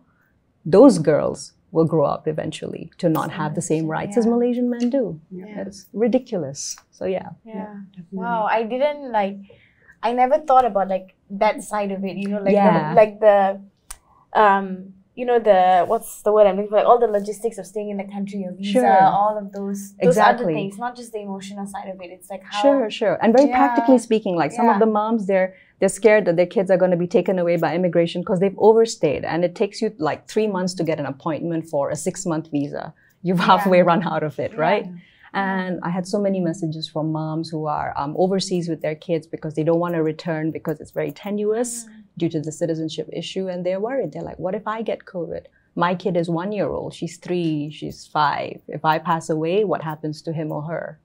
those girls will grow up eventually to not have the same rights as Malaysian men do. It's ridiculous. So wow, I never thought about like that side of it, you know, like you know, what's the word I'm looking for? Like all the logistics of staying in the country, your visa, all of those other things, not just the emotional side of it. It's like how... Sure. And very practically speaking, like some of the moms, they're scared that their kids are going to be taken away by immigration because they've overstayed. And it takes you like 3 months to get an appointment for a 6-month visa. You've halfway run out of it, right? And I had so many messages from moms who are overseas with their kids because they don't want to return because it's very tenuous due to the citizenship issue. And they're worried. They're like, what if I get COVID? My kid is 1-year-old. She's 3, she's 5. If I pass away, what happens to him or her?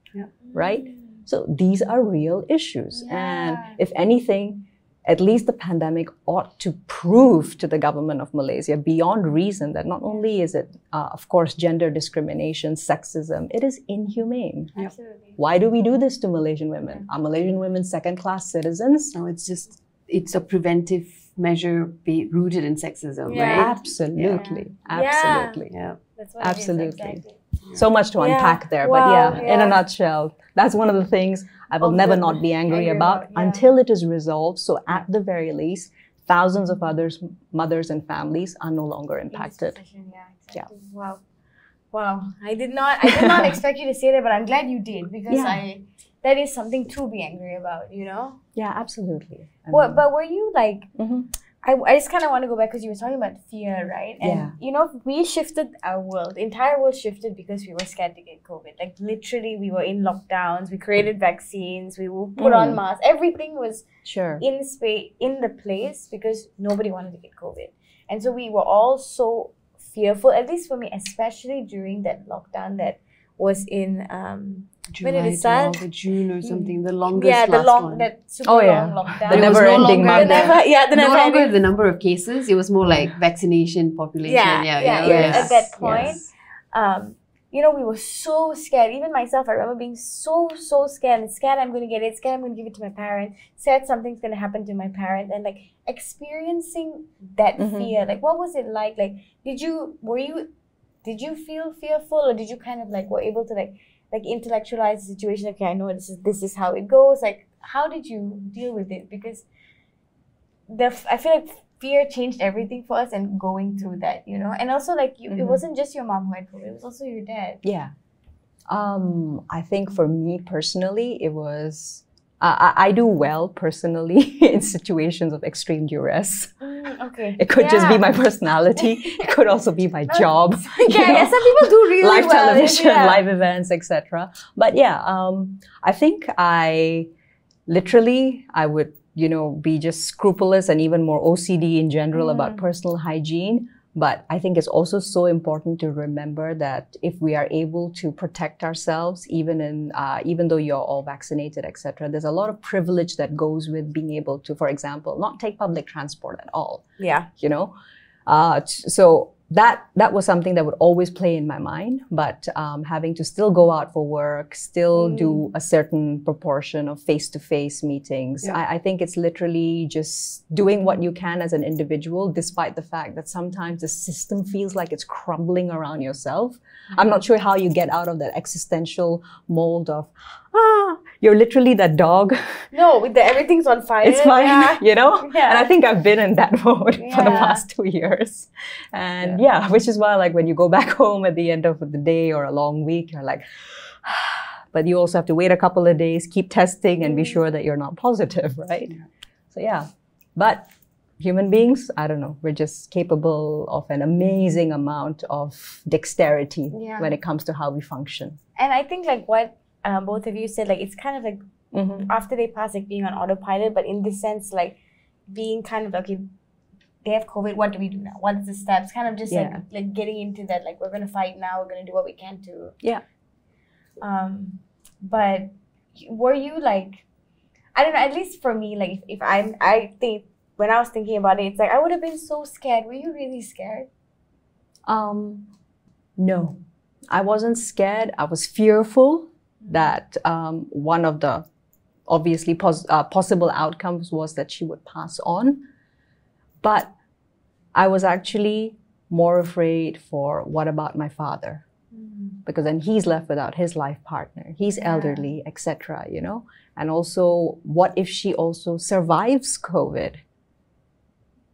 Right? So these are real issues. And if anything, at least the pandemic ought to prove to the government of Malaysia beyond reason that not only is it, of course, gender discrimination, sexism, it is inhumane. Absolutely. Why do we do this to Malaysian women? Are Malaysian women second-class citizens? No, it's a preventive measure rooted in sexism, right? Absolutely. Absolutely. That's what absolutely. It is, exactly. So much to unpack there, but in a nutshell, that's one of the things I will never not be angry about until it is resolved. So at the very least, thousands of others, mothers and families are no longer impacted. Wow. I did not expect you to say that, but I'm glad you did because that is something to be angry about, you know? Yeah, absolutely. But were you like, I just kind of want to go back because you were talking about fear, right? And, you know, we shifted our world. The entire world shifted because we were scared to get COVID. Like, literally, we were in lockdowns. We created vaccines. We will put on masks. Everything was in the place because nobody wanted to get COVID. And so we were all so fearful, at least for me, especially during that lockdown that was in... July, when did it start? June or something, the longest one. That super long lockdown. The never-ending month. No longer the number of cases, it was more like vaccination population. At that point, you know, we were so scared. Even myself, I remember being so scared. Scared I'm going to get it, scared I'm going to give it to my parents, scared something's going to happen to my parents, and like experiencing that fear. Like, what was it like? Like, did you feel fearful, or did you kind of like were able to like intellectualize the situation? Okay, I know this is how it goes. Like, how did you deal with it? Because I feel like fear changed everything for us, and going through that, you know. And also, like, it wasn't just your mom who had COVID; it was also your dad. Yeah. I think for me personally, it was. I do well personally in situations of extreme duress. It could just be my personality. It could also be my job. Some people do really live well. Television, live events, etc. But I think I would, you know, be just scrupulous and even more OCD in general about personal hygiene. But I think it's also so important to remember that if we are able to protect ourselves, even though you're all vaccinated, etc., there's a lot of privilege that goes with being able to, for example, not take public transport at all. Yeah. You know, so that was something that would always play in my mind. But having to still go out for work, still do a certain proportion of face-to-face meetings, I think it's literally just doing what you can as an individual, despite the fact that sometimes the system feels like it's crumbling around yourself. I'm not sure how you get out of that existential mold of, you're literally that dog. No, with everything's on fire. It's fine, you know? Yeah. And I think I've been in that mode for the past 2 years. And which is why, like, when you go back home at the end of the day or a long week, you're like, but you also have to wait a couple of days, keep testing and be sure that you're not positive, right? So but human beings, I don't know, we're just capable of an amazing amount of dexterity when it comes to how we function. And I think, like, what both of you said, like, it's kind of like after they pass, like, being on autopilot, but in this sense, like, being kind of, okay, they have COVID, what do we do now? What is the steps? Kind of just like getting into that, like, we're going to fight now, we're going to do what we can to. Yeah. But were you, like, I don't know, at least for me, like, I think when I was thinking about it, it's like, I would have been so scared. Were you really scared? No, I wasn't scared. I was fearful that one of the obviously possible outcomes was that she would pass on. But I was actually more afraid for what about my father? Because then he's left without his life partner. He's elderly, etc., you know? And also, what if she also survives COVID?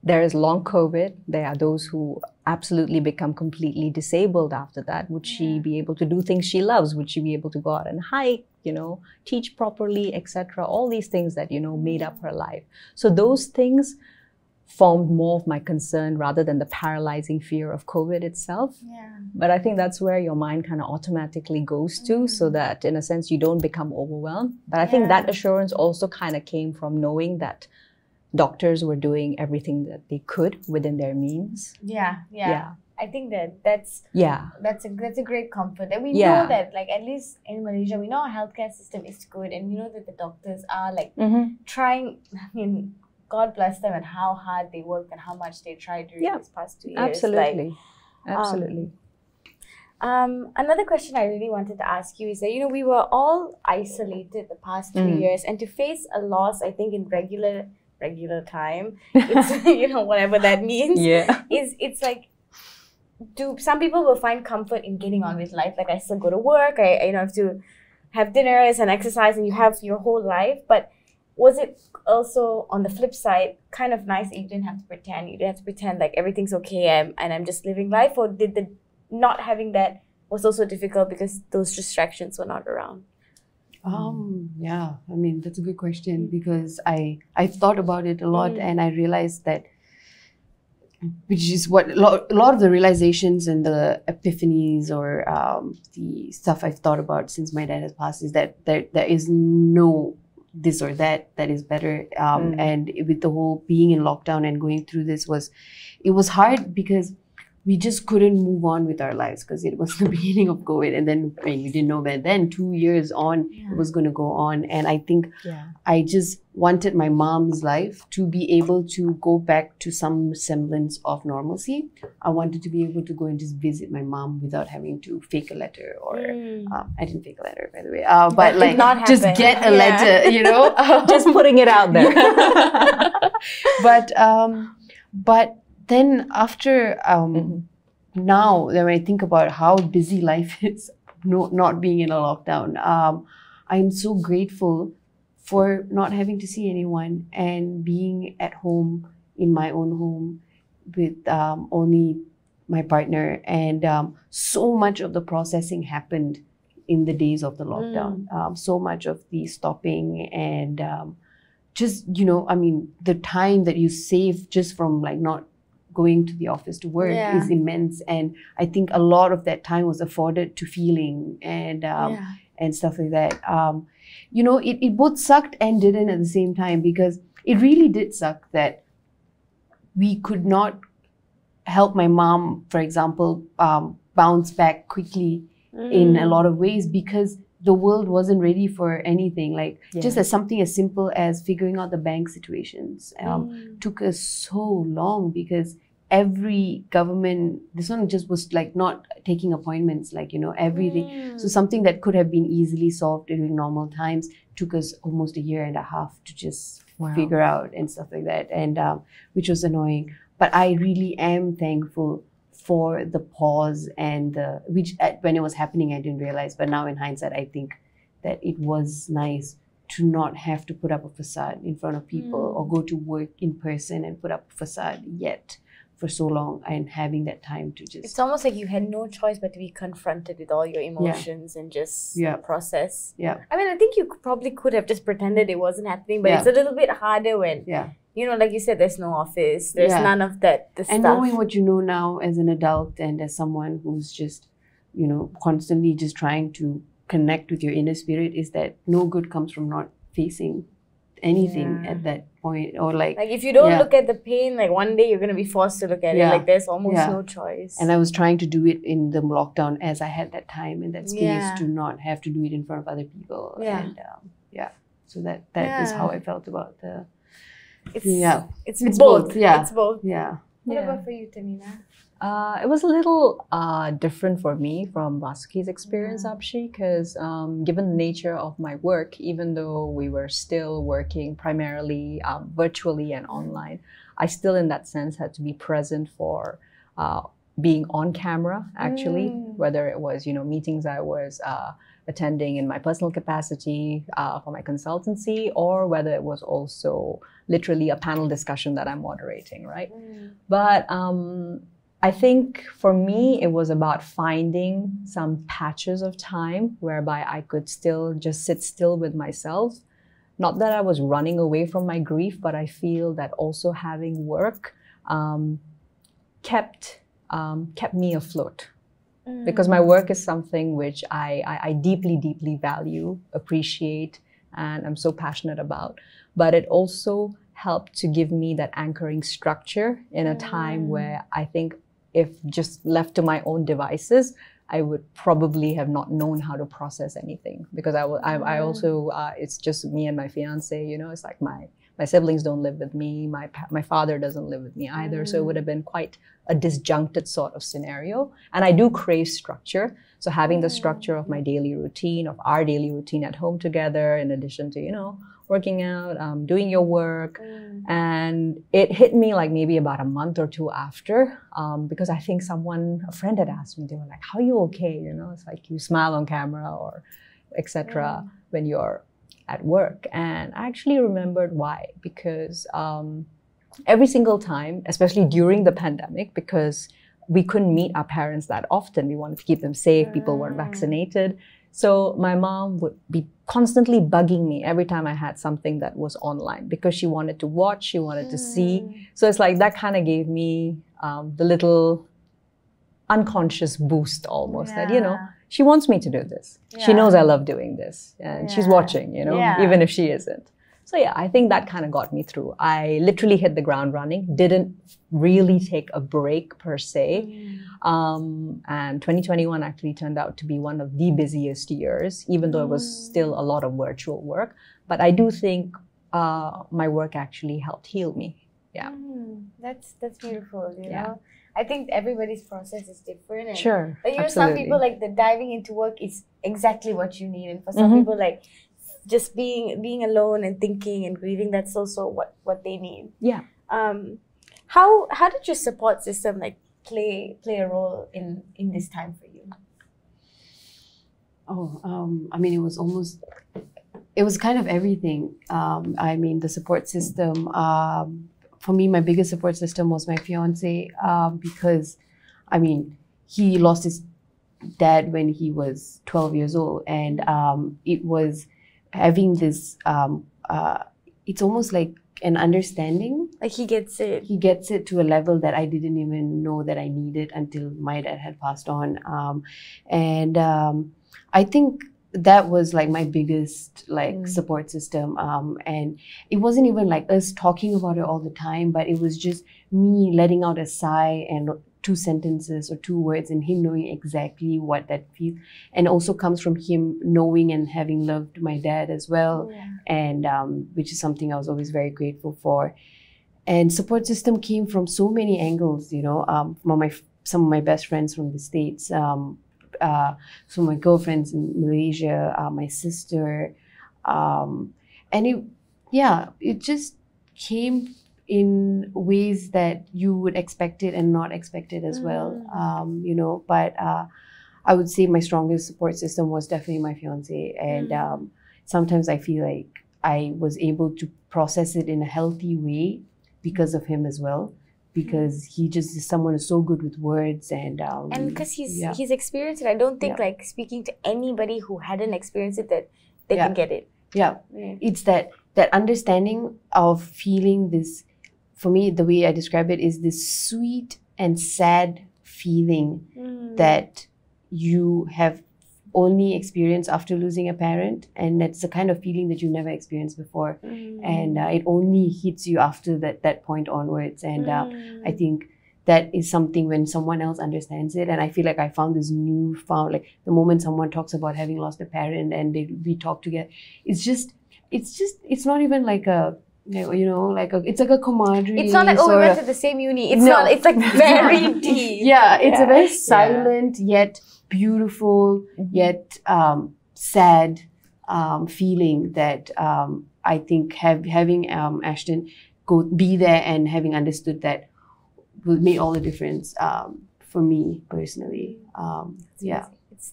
There is long COVID. There are those who absolutely become completely disabled after that. Would she be able to do things she loves? Would she be able to go out and hike, you know, teach properly, etc.? All these things that, you know, made up her life. So those things formed more of my concern rather than the paralyzing fear of COVID itself. But I think that's where your mind kind of automatically goes to, so that in a sense you don't become overwhelmed. But I think that assurance also kind of came from knowing that doctors were doing everything that they could within their means. I think that's a great comfort. And we know that, like, at least in Malaysia, we know our healthcare system is good, and we know that the doctors are, like, trying. I mean, God bless them and how hard they work and how much they tried during these past 2 years. Absolutely. Absolutely. Another question I really wanted to ask you is that, you know, we were all isolated the past 2 years, and to face a loss, I think, in regular time, it's, you know, whatever that means, it's like, some people will find comfort in getting on with life. Like, I still go to work, I have to have dinners and exercise, and you have your whole life. But was it also, on the flip side, kind of nice that you didn't have to pretend? You didn't have to pretend like everything's okay and I'm just living life? Or did the not having that was also difficult because those distractions were not around? Yeah, I mean, that's a good question, because I've thought about it a lot, and I realized that, which is what a lot of the realizations and the epiphanies or the stuff I've thought about since my dad has passed is that there is no this or that is better. And with the whole being in lockdown and going through this, it was hard because we just couldn't move on with our lives, because it was the beginning of COVID. And then, I mean, you didn't know that then 2 years on, it was going to go on. And I think I just wanted my mom's life to be able to go back to some semblance of normalcy. I wanted to be able to go and just visit my mom without having to fake a letter, or I didn't fake a letter, by the way, but like just get a letter, you know, just putting it out there. But then after, now that when I think about how busy life is, not being in a lockdown, I'm so grateful for not having to see anyone and being at home, in my own home, with only my partner. And so much of the processing happened in the days of the lockdown. So much of the stopping and just, you know, I mean, the time that you save just from like not going to the office to work is immense. And I think a lot of that time was afforded to feeling and stuff like that. You know, it both sucked and didn't at the same time, because it really did suck that we could not helped my mom, for example, bounce back quickly in a lot of ways, because the world wasn't ready for anything. Like just as something as simple as figuring out the bank situations took us so long, because every government, this one just was like not taking appointments, like, you know, everything. So something that could have been easily solved during normal times took us almost a year and a half to just figure out and stuff like that, and which was annoying. But I really am thankful for the pause and which when it was happening, I didn't realize. But now in hindsight, I think that it was nice to not have to put up a facade in front of people or go to work in person and put up a facade yet for so long, and having that time to just... It's almost like you had no choice but to be confronted with all your emotions and just process. Yeah. I mean, I think you probably could have just pretended it wasn't happening, but it's a little bit harder when... You know, like you said, there's no office. There's none of that. And knowing what you know now as an adult and as someone who's just, you know, constantly just trying to connect with your inner spirit, is that no good comes from not facing anything at that point. Or like if you don't look at the pain, like one day you're going to be forced to look at it. Like there's almost no choice. And I was trying to do it in the lockdown as I had that time and that space to not have to do it in front of other people. And so that is how I felt about the... It's both. It's both. Yeah. What about for you, Tehmina? It was a little different for me from Vasuki's experience, Abshi, because given the nature of my work, even though we were still working primarily virtually and online, I still in that sense had to be present for being on camera, actually, whether it was, you know, meetings I was attending in my personal capacity for my consultancy, or whether it was also literally a panel discussion that I'm moderating, right? But I think for me, it was about finding some patches of time whereby I could still just sit still with myself. Not that I was running away from my grief, but I feel that also having work kept me afloat. Because my work is something which I deeply, deeply value, appreciate, and I'm so passionate about. But it also helped to give me that anchoring structure in a time where I think if just left to my own devices, I would probably have not known how to process anything. Because I also, it's just me and my fiance, you know, it's like my siblings don't live with me, my father doesn't live with me either. So it would have been quite a disjuncted sort of scenario. And I do crave structure. So having the structure of my daily routine, of our daily routine at home together, in addition to, you know, working out, doing your work. And it hit me like maybe about a month or two after, because I think a friend had asked me, they were like, how are you okay? You know, it's like you smile on camera or etc. when you're at work. And I actually remembered why, because every single time, especially during the pandemic, because we couldn't meet our parents that often, we wanted to keep them safe, people weren't vaccinated. So my mom would be constantly bugging me every time I had something that was online, because she wanted to watch, she wanted to see. So it's like that kind of gave me the little unconscious boost almost that, you know, she wants me to do this. She knows I love doing this and she's watching, you know, even if she isn't. So yeah, I think that kind of got me through. I literally hit the ground running, didn't really take a break per se. And 2021 actually turned out to be one of the busiest years, even though it was still a lot of virtual work. But I do think my work actually helped heal me. Yeah. That's beautiful, you know. I think everybody's process is different. And, sure. But you know, some people like the diving into work is exactly what you need. And for some people, like just being alone and thinking and grieving, that's also what they need. Yeah. How did your support system like play a role in this time for you? I mean, it was kind of everything. I mean, the support system, for me, my biggest support system was my fiance, because, I mean, he lost his dad when he was 12 years old. And it was having this, it's almost like an understanding. Like he gets it. He gets it to a level that I didn't even know that I needed until my dad had passed on. I think that was like my biggest like support system. And it wasn't even like us talking about it all the time, but it was just me letting out a sigh and 2 sentences or 2 words, and him knowing exactly what that feels. And also comes from him knowing and having loved my dad as well. And which is something I was always very grateful for. And support system came from so many angles, you know, some of my best friends from the States, some of my girlfriends in Malaysia, my sister, and it just came in ways that you would expect it and not expect it as well, you know. But I would say my strongest support system was definitely my fiance, and sometimes I feel like I was able to process it in a healthy way because of him as well, because he just is someone who's so good with words, and because he's experienced it. I don't think like speaking to anybody who hadn't experienced it that they can get it. It's that understanding of feeling this. For me, the way I describe it is this sweet and sad feeling that you have only experienced after losing a parent, and that's the kind of feeling that you never experienced before, and it only hits you after that point onwards. And I think that is something when someone else understands it, and I feel like I found this newfound, like the moment someone talks about having lost a parent and we talk together, it's not even like a, you know, like it's like a camaraderie. It's not like, oh, we went to the same uni. It's not. It's like very deep. It's a very silent yet beautiful yet sad feeling that I think having Ashton be there and having understood that will make all the difference for me personally.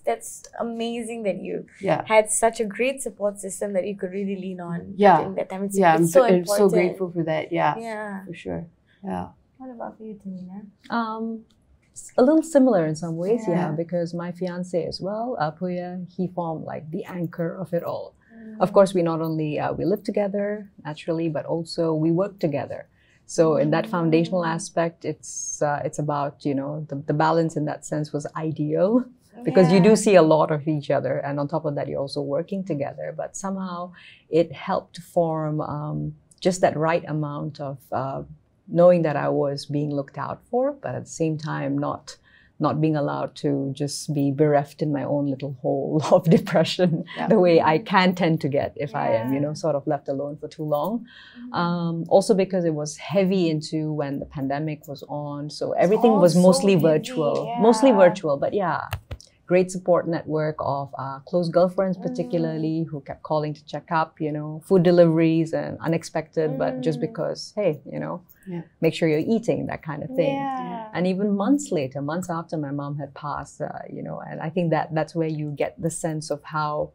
That's amazing that you had such a great support system that you could really lean on. During that time. I'm so grateful for that. For sure. What about for you, Tehmina? A little similar in some ways, because my fiance as well, Puya, he formed like the anchor of it all. Of course, we not only we live together naturally, but also we work together. So in that foundational aspect, it's about, you know, the balance in that sense was ideal, because you do see a lot of each other, and on top of that, you're also working together. But somehow it helped to form just that right amount of knowing that I was being looked out for, but at the same time not being allowed to just be bereft in my own little hole of depression, the way I can tend to get if I am, you know, sort of left alone for too long. Also because it was heavy into when the pandemic was on, so everything was mostly virtual, but great support network of close girlfriends particularly, who kept calling to check up, you know, food deliveries and unexpected, but just because, hey, you know, make sure you're eating, that kind of thing. And even months after my mom had passed, you know, and I think that's where you get the sense of how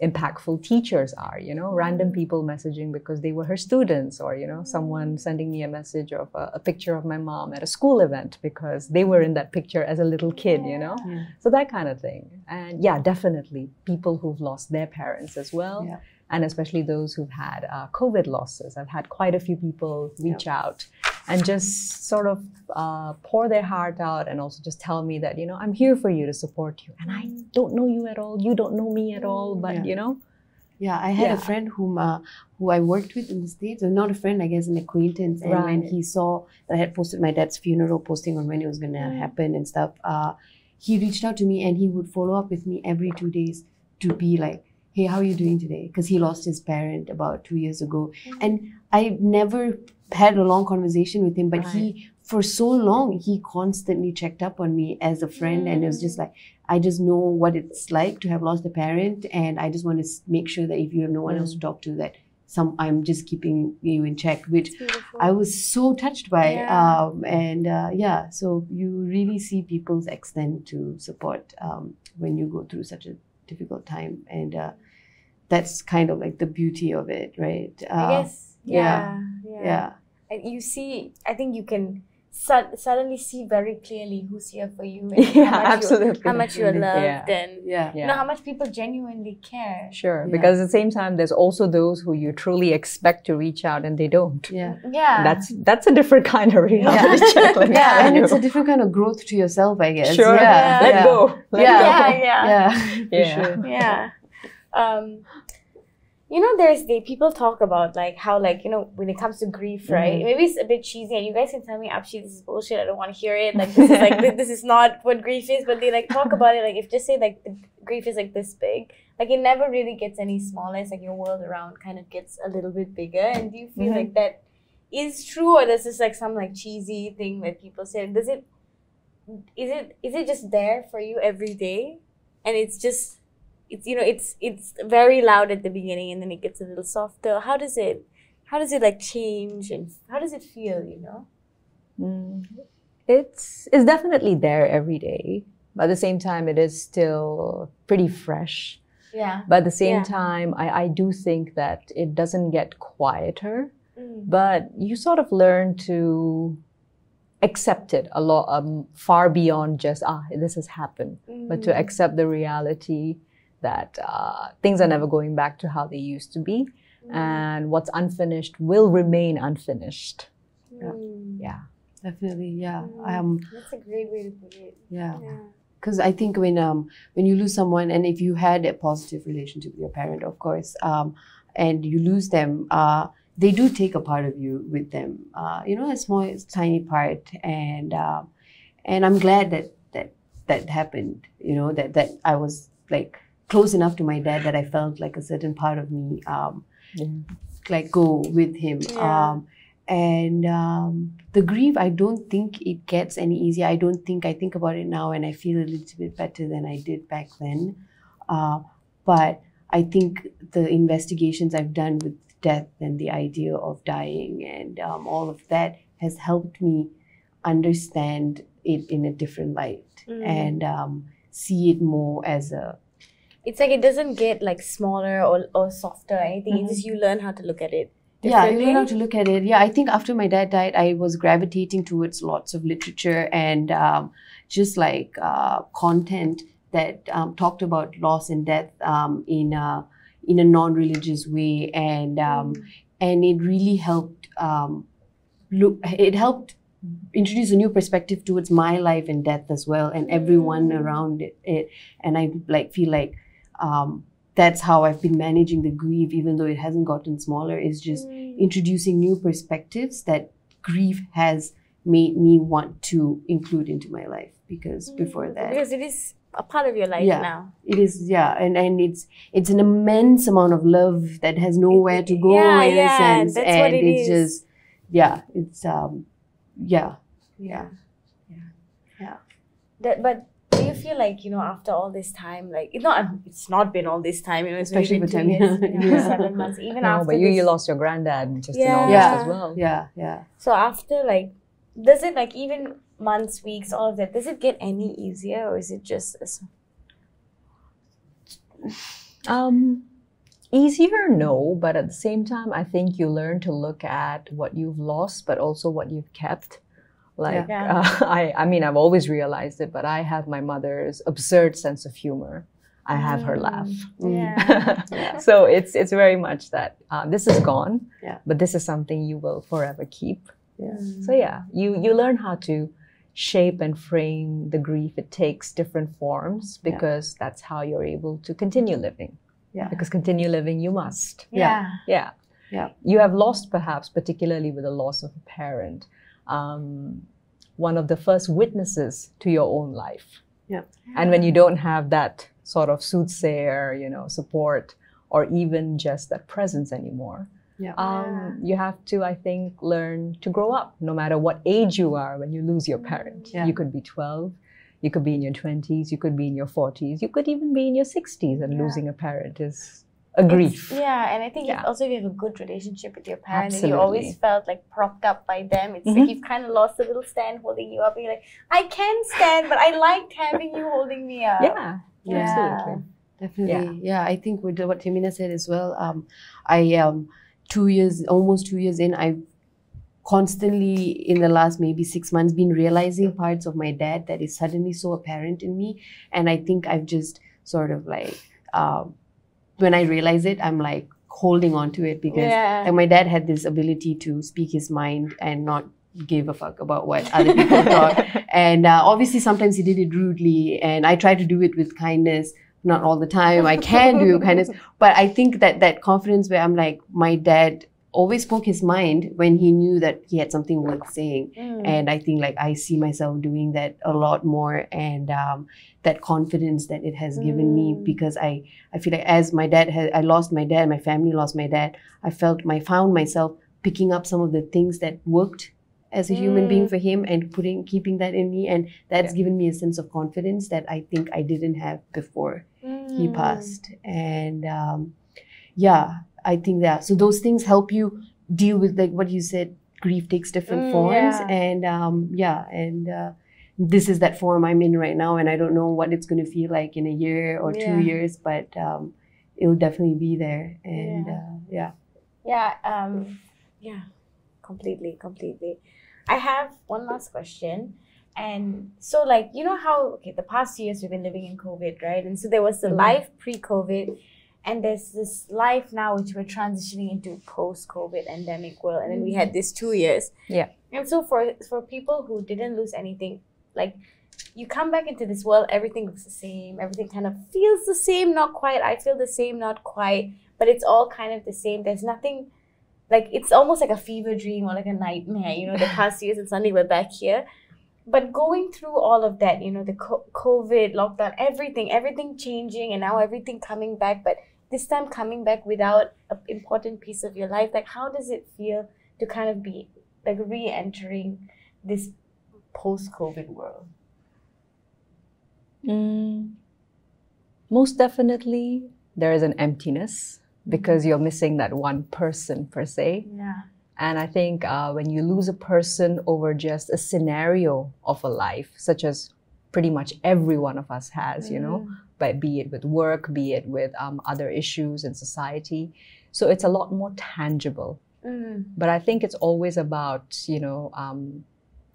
impactful teachers are, you know, random people messaging because they were her students, or, you know, someone sending me a message of a picture of my mom at a school event because they were in that picture as a little kid, you know, so that kind of thing. And definitely people who've lost their parents as well. And especially those who've had COVID losses. I've had quite a few people reach out and just sort of pour their heart out, and also just tell me that, you know, I'm here for you to support you. And I don't know you at all. You don't know me at all. But, you know. I had a friend who I worked with in the States, or not a friend, I guess, an acquaintance. And when he saw that I had posted my dad's funeral, posting on when it was going to happen and stuff, he reached out to me, and he would follow up with me every 2 days to be like, hey, how are you doing today? Because he lost his parent about 2 years ago. And I never had a long conversation with him, but for so long, he constantly checked up on me as a friend. And it was just like, I just know what it's like to have lost a parent. And I just want to make sure that if you have no one else to talk to, that I'm just keeping you in check, which I was so touched by. So you really see people's extent to support when you go through such a difficult time, and that's kind of like the beauty of it, right? I guess, And you see, I think you can suddenly see very clearly who's here for you, and how much you're loved, and you know how much people genuinely care. Sure, because at the same time, there's also those who you truly expect to reach out and they don't. That's a different kind of reality check. And it's a different kind of growth to yourself, I guess. Let go. You know, people talk about like how, like, you know, when it comes to grief, right? Maybe it's a bit cheesy, and you guys can tell me, Apshi, this is bullshit, I don't want to hear it. Like, this is like this is not what grief is. But they like talk about it like, if just say like the grief is like this big, like it never really gets any smaller. It's like your world around kind of gets a little bit bigger. And do you feel like that is true, or this is like some like cheesy thing that people say? Is it just there for you every day, and it's you know, it's very loud at the beginning and then it gets a little softer? How does it like change, and how does it feel, you know? It's definitely there every day, but at the same time it is still pretty fresh. Yeah. But at the same time, I do think that it doesn't get quieter, but you sort of learn to accept it a lot, far beyond just, this has happened, but to accept the reality that things are never going back to how they used to be, and what's unfinished will remain unfinished. Yeah. Definitely, yeah. That's a great way to put it. Yeah. Because I think when you lose someone, and if you had a positive relationship with your parent, of course, and you lose them, they do take a part of you with them. You know, a small, tiny part, and I'm glad that happened. You know, that I was like close enough to my dad that I felt like a certain part of me like go with him. And the grief, I don't think it gets any easier. I think about it now and I feel a little bit better than I did back then. But I think the investigations I've done with death and the idea of dying and all of that has helped me understand it in a different light and see it more as a... It's like it doesn't get like smaller or softer or anything. It's just you learn how to look at it. Yeah, you learn how to look at it. Yeah, I think after my dad died, I was gravitating towards lots of literature and just like content that talked about loss and death in a non-religious way, and it really helped. It helped introduce a new perspective towards my life and death as well, and everyone around it. And I like feel like. That's how I've been managing the grief, even though it hasn't gotten smaller, is just introducing new perspectives that grief has made me want to include into my life. Because before that... Because it is a part of your life now. It is, and it's an immense amount of love that has nowhere to go in a sense. That's and what it it's is. But do you feel like, you know, after all this time, like it's not been all this time, you know, it's especially been for Tehmina, 7 months, even after. But you lost your granddad just in August as well. Yeah. So after, like, does it, like, even months, weeks, all of that, does it get any easier, or is it just easier? No, but at the same time, I think you learn to look at what you've lost, but also what you've kept. Like, I mean, I've always realized it, but I have my mother's absurd sense of humor. I have her laugh. So it's very much that this is gone, but this is something you will forever keep. So you learn how to shape and frame the grief. It takes different forms because that's how you're able to continue living. Because continue living, you must. You have lost, perhaps, particularly with the loss of a parent, one of the first witnesses to your own life. And when you don't have that sort of soothsayer, you know, support, or even just that presence anymore, you have to, I think, learn to grow up, no matter what age you are when you lose your parent. You could be 12, you could be in your 20s, you could be in your 40s, you could even be in your 60s, and losing a parent is a grief. And I think also if you have a good relationship with your parents and you always felt like propped up by them, it's like you've kind of lost a little stand holding you up, and you're like, I can stand, but I liked having you holding me up. Absolutely. Definitely. I think with what Tehmina said as well, almost 2 years in, I've constantly in the last maybe 6 months been realizing parts of my dad that is suddenly so apparent in me. And I think I've just sort of like, when I realize it, I'm like holding on to it, because like, my dad had this ability to speak his mind and not give a fuck about what other people thought. And obviously sometimes he did it rudely, and I tried to do it with kindness. not all the time, I can do kind of, but I think that confidence where I'm like, my dad always spoke his mind when he knew that he had something worth saying. And I think like I see myself doing that a lot more, and that confidence that it has given me, because I feel like as I lost my dad, my family lost my dad, I found myself picking up some of the things that worked as a human being for him and keeping that in me, and that's given me a sense of confidence that I think I didn't have before he passed. And I think that, so those things help you deal with, like what you said, grief takes different forms. And this is that form I'm in right now, and I don't know what it's going to feel like in a year or 2 years, but it'll definitely be there. And completely. I have one last question. And so, like, you know how, the past 2 years we've been living in COVID, right? And so there was the life pre-COVID, and there's this life now which we're transitioning into post-COVID endemic world. And then we had this 2 years. Yeah. And so for people who didn't lose anything, like, you come back into this world, everything looks the same. Everything kind of feels the same, not quite. I feel the same, not quite. But it's all kind of the same. There's nothing, like, it's almost like a fever dream or like a nightmare, you know, the past years, and suddenly we're back here. But going through all of that, you know, the COVID, lockdown, everything changing, and now everything coming back, but this time coming back without an important piece of your life, like, how does it feel to kind of be, like, re-entering this post-COVID world? Most definitely, there is an emptiness, because you're missing that one person per se. Yeah. And I think when you lose a person over just a scenario of a life, such as pretty much every one of us has, you know, but be it with work, be it with other issues in society. So it's a lot more tangible. But I think it's always about, you know,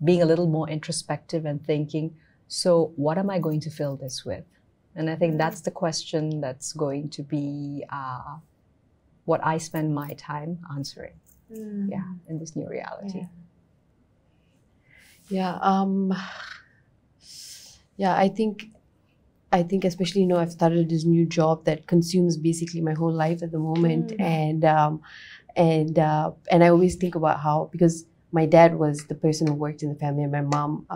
being a little more introspective and thinking, so what am I going to fill this with? And I think that's the question that's going to be what I spend my time answering. In this new reality. I think especially, you know, I've started this new job that consumes basically my whole life at the moment. And I always think about how, because my dad was the person who worked in the family, and my mom,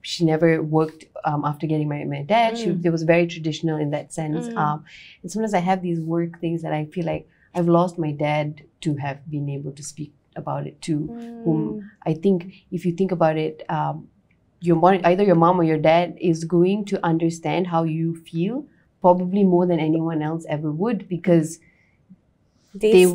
she never worked after getting married. My dad, she was very traditional in that sense. And sometimes I have these work things that I feel like I've lost my dad to have been able to speak about it too. Whom I think, if you think about it, either your mom or your dad is going to understand how you feel probably more than anyone else ever would, because they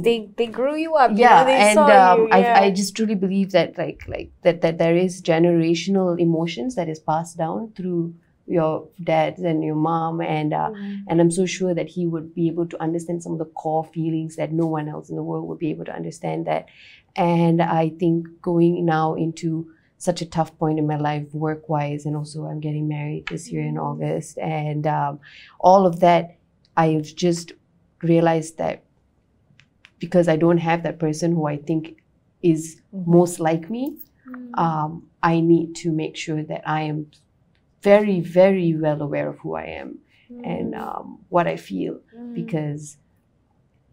grew you up. Yeah, you know, they and saw you, I just truly believe that that there is generational emotions that is passed down through your dad and your mom, and I'm so sure that he would be able to understand some of the core feelings that no one else in the world would be able to understand that. And I think going now into such a tough point in my life work-wise, and also I'm getting married this year in August, and all of that, I've just realized that because I don't have that person who I think is most like me, I need to make sure that I am very, very well aware of who I am and what I feel, because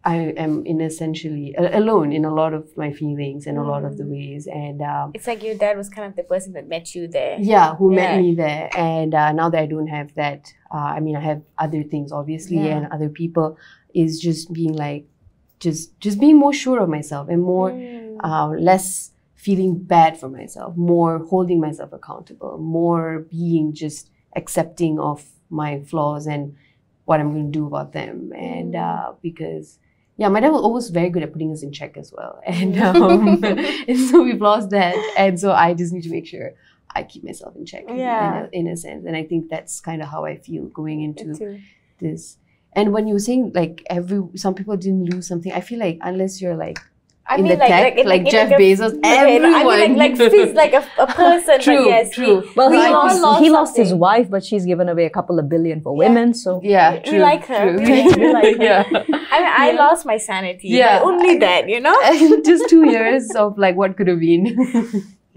I am essentially alone in a lot of my feelings and a lot of the ways. And it's like your dad was kind of the person that met you there. Yeah, who met me there. And now that I don't have that, I mean, I have other things, obviously, and other people, is just being like, just being more sure of myself, and more, less feeling bad for myself, more holding myself accountable, more being just accepting of my flaws and what I'm going to do about them. And because, my dad was always very good at putting us in check as well. And, and so we've lost that. And so I just need to make sure I keep myself in check in a sense. And I think that's kind of how I feel going into this. And when you were saying like some people didn't lose something, I feel like unless you're like, in the tech, like Jeff Bezos, everyone. I mean, like a person. True, yes, true. Well, he lost his wife, but she's given away a couple of billion for women. So we like her. We like her. I mean, I lost my sanity. Yeah, only that, you know. Just 2 years of like what could have been.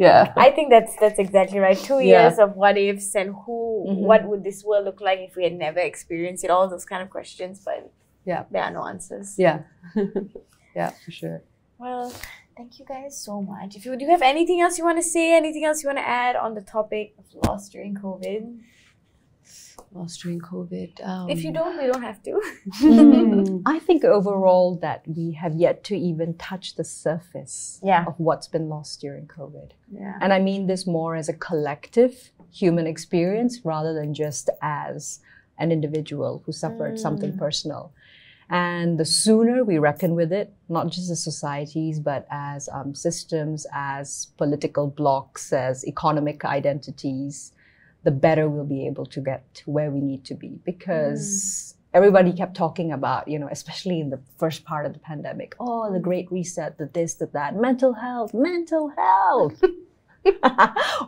Yeah. I think that's exactly right. 2 years of what ifs and what would this world look like if we had never experienced it, all those kind of questions, but there are no answers. Yeah. Yeah, for sure. Well, thank you guys so much. Do you have anything else you want to say, anything else you want to add on the topic of loss during COVID? Loss during COVID. If you don't, we don't have to. I think overall that we have yet to even touch the surface of what's been lost during COVID. Yeah. And I mean this more as a collective human experience rather than just as an individual who suffered something personal. And the sooner we reckon with it, not just as societies, but as systems, as political blocs, as economic identities, the better we'll be able to get to where we need to be. Because everybody kept talking about, especially in the first part of the pandemic, the Great Reset, the this, the that, mental health.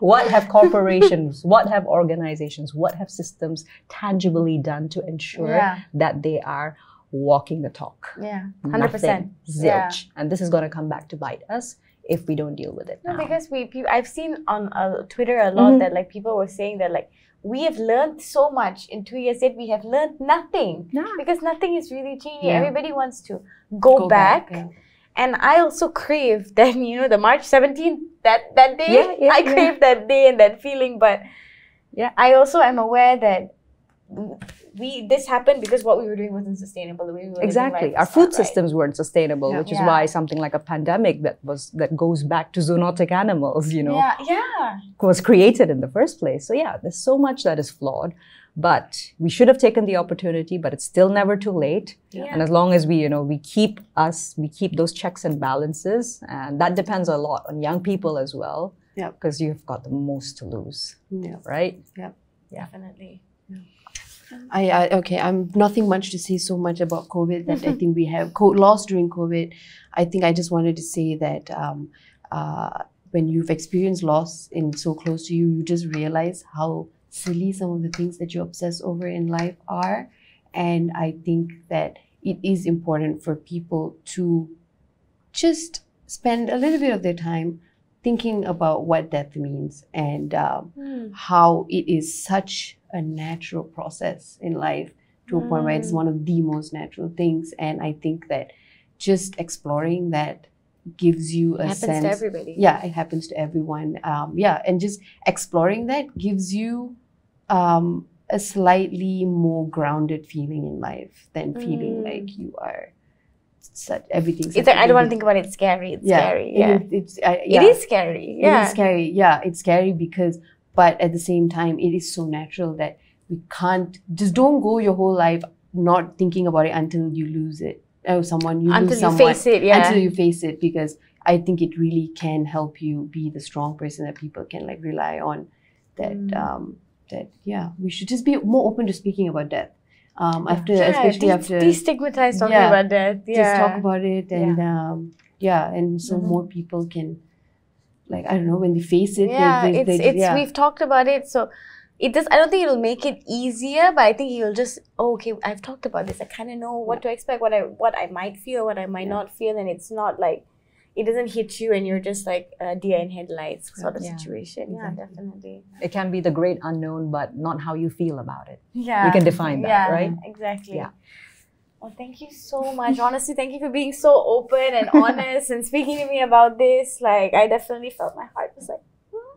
What have corporations, what have organizations, what have systems tangibly done to ensure that they are walking the talk? Yeah, 100%. Nothing, zilch. And this is going to come back to bite us if we don't deal with it now. Because I've seen on Twitter a lot that like people were saying that like we have learned so much in 2 years, yet we have learned nothing because nothing is really changing. Everybody wants to go back. And I also crave that, the March 17th, that day, I crave that day and that feeling. But I also am aware that this happened because what we were doing wasn't sustainable. The way we were exactly. Our food systems weren't sustainable, which is why something like a pandemic that goes back to zoonotic animals, was created in the first place. So there's so much that is flawed, but we should have taken the opportunity, but it's still never too late. And as long as we keep those checks and balances, and that depends a lot on young people as well, because you've got the most to lose, right? Yeah, definitely. I'm nothing much to say so much about COVID that I think we have lost during COVID. I think I just wanted to say that when you've experienced loss in so close to you, you just realize how silly some of the things that you obsess over in life are. And I think that it is important for people to just spend a little bit of their time thinking about what death means and how it is such a natural process in life to a point where it's one of the most natural things. And I think that just exploring that gives you a sense. It happens to everybody. Yeah, it happens to everyone. And just exploring that gives you a slightly more grounded feeling in life than feeling like you are everything's. It's like, I don't want to think about it. It's scary. It's scary. Yeah, it is scary. Yeah, it is scary. Yeah, it's scary because. But at the same time, it is so natural that we can't, just don't go your whole life not thinking about it until you lose it. Or lose someone. Until you face it, Until you face it, because I think it really can help you be the strong person that people can like rely on. We should just be more open to speaking about death. Especially after destigmatize talking about death. Just talk about it and and so more people can. Like, I don't know, when they face it. We've talked about it, so it does. I don't think it'll make it easier, but I think you'll just, okay, I've talked about this. I kind of know what to expect, what I might feel, what I might not feel, and it's not like, it doesn't hit you and you're just like a deer in headlights sort of situation. Yeah, definitely. It can be the great unknown, but not how you feel about it. Yeah. You can define that, right? Exactly. Yeah. Well, thank you so much. Honestly, thank you for being so open and honest and speaking to me about this. Like, I definitely felt my heart was like,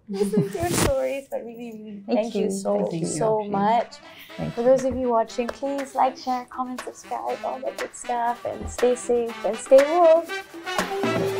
listening to your stories. But really, thank you so much. For those of you watching, please like, share, comment, subscribe, all that good stuff. And stay safe and stay woke. Bye.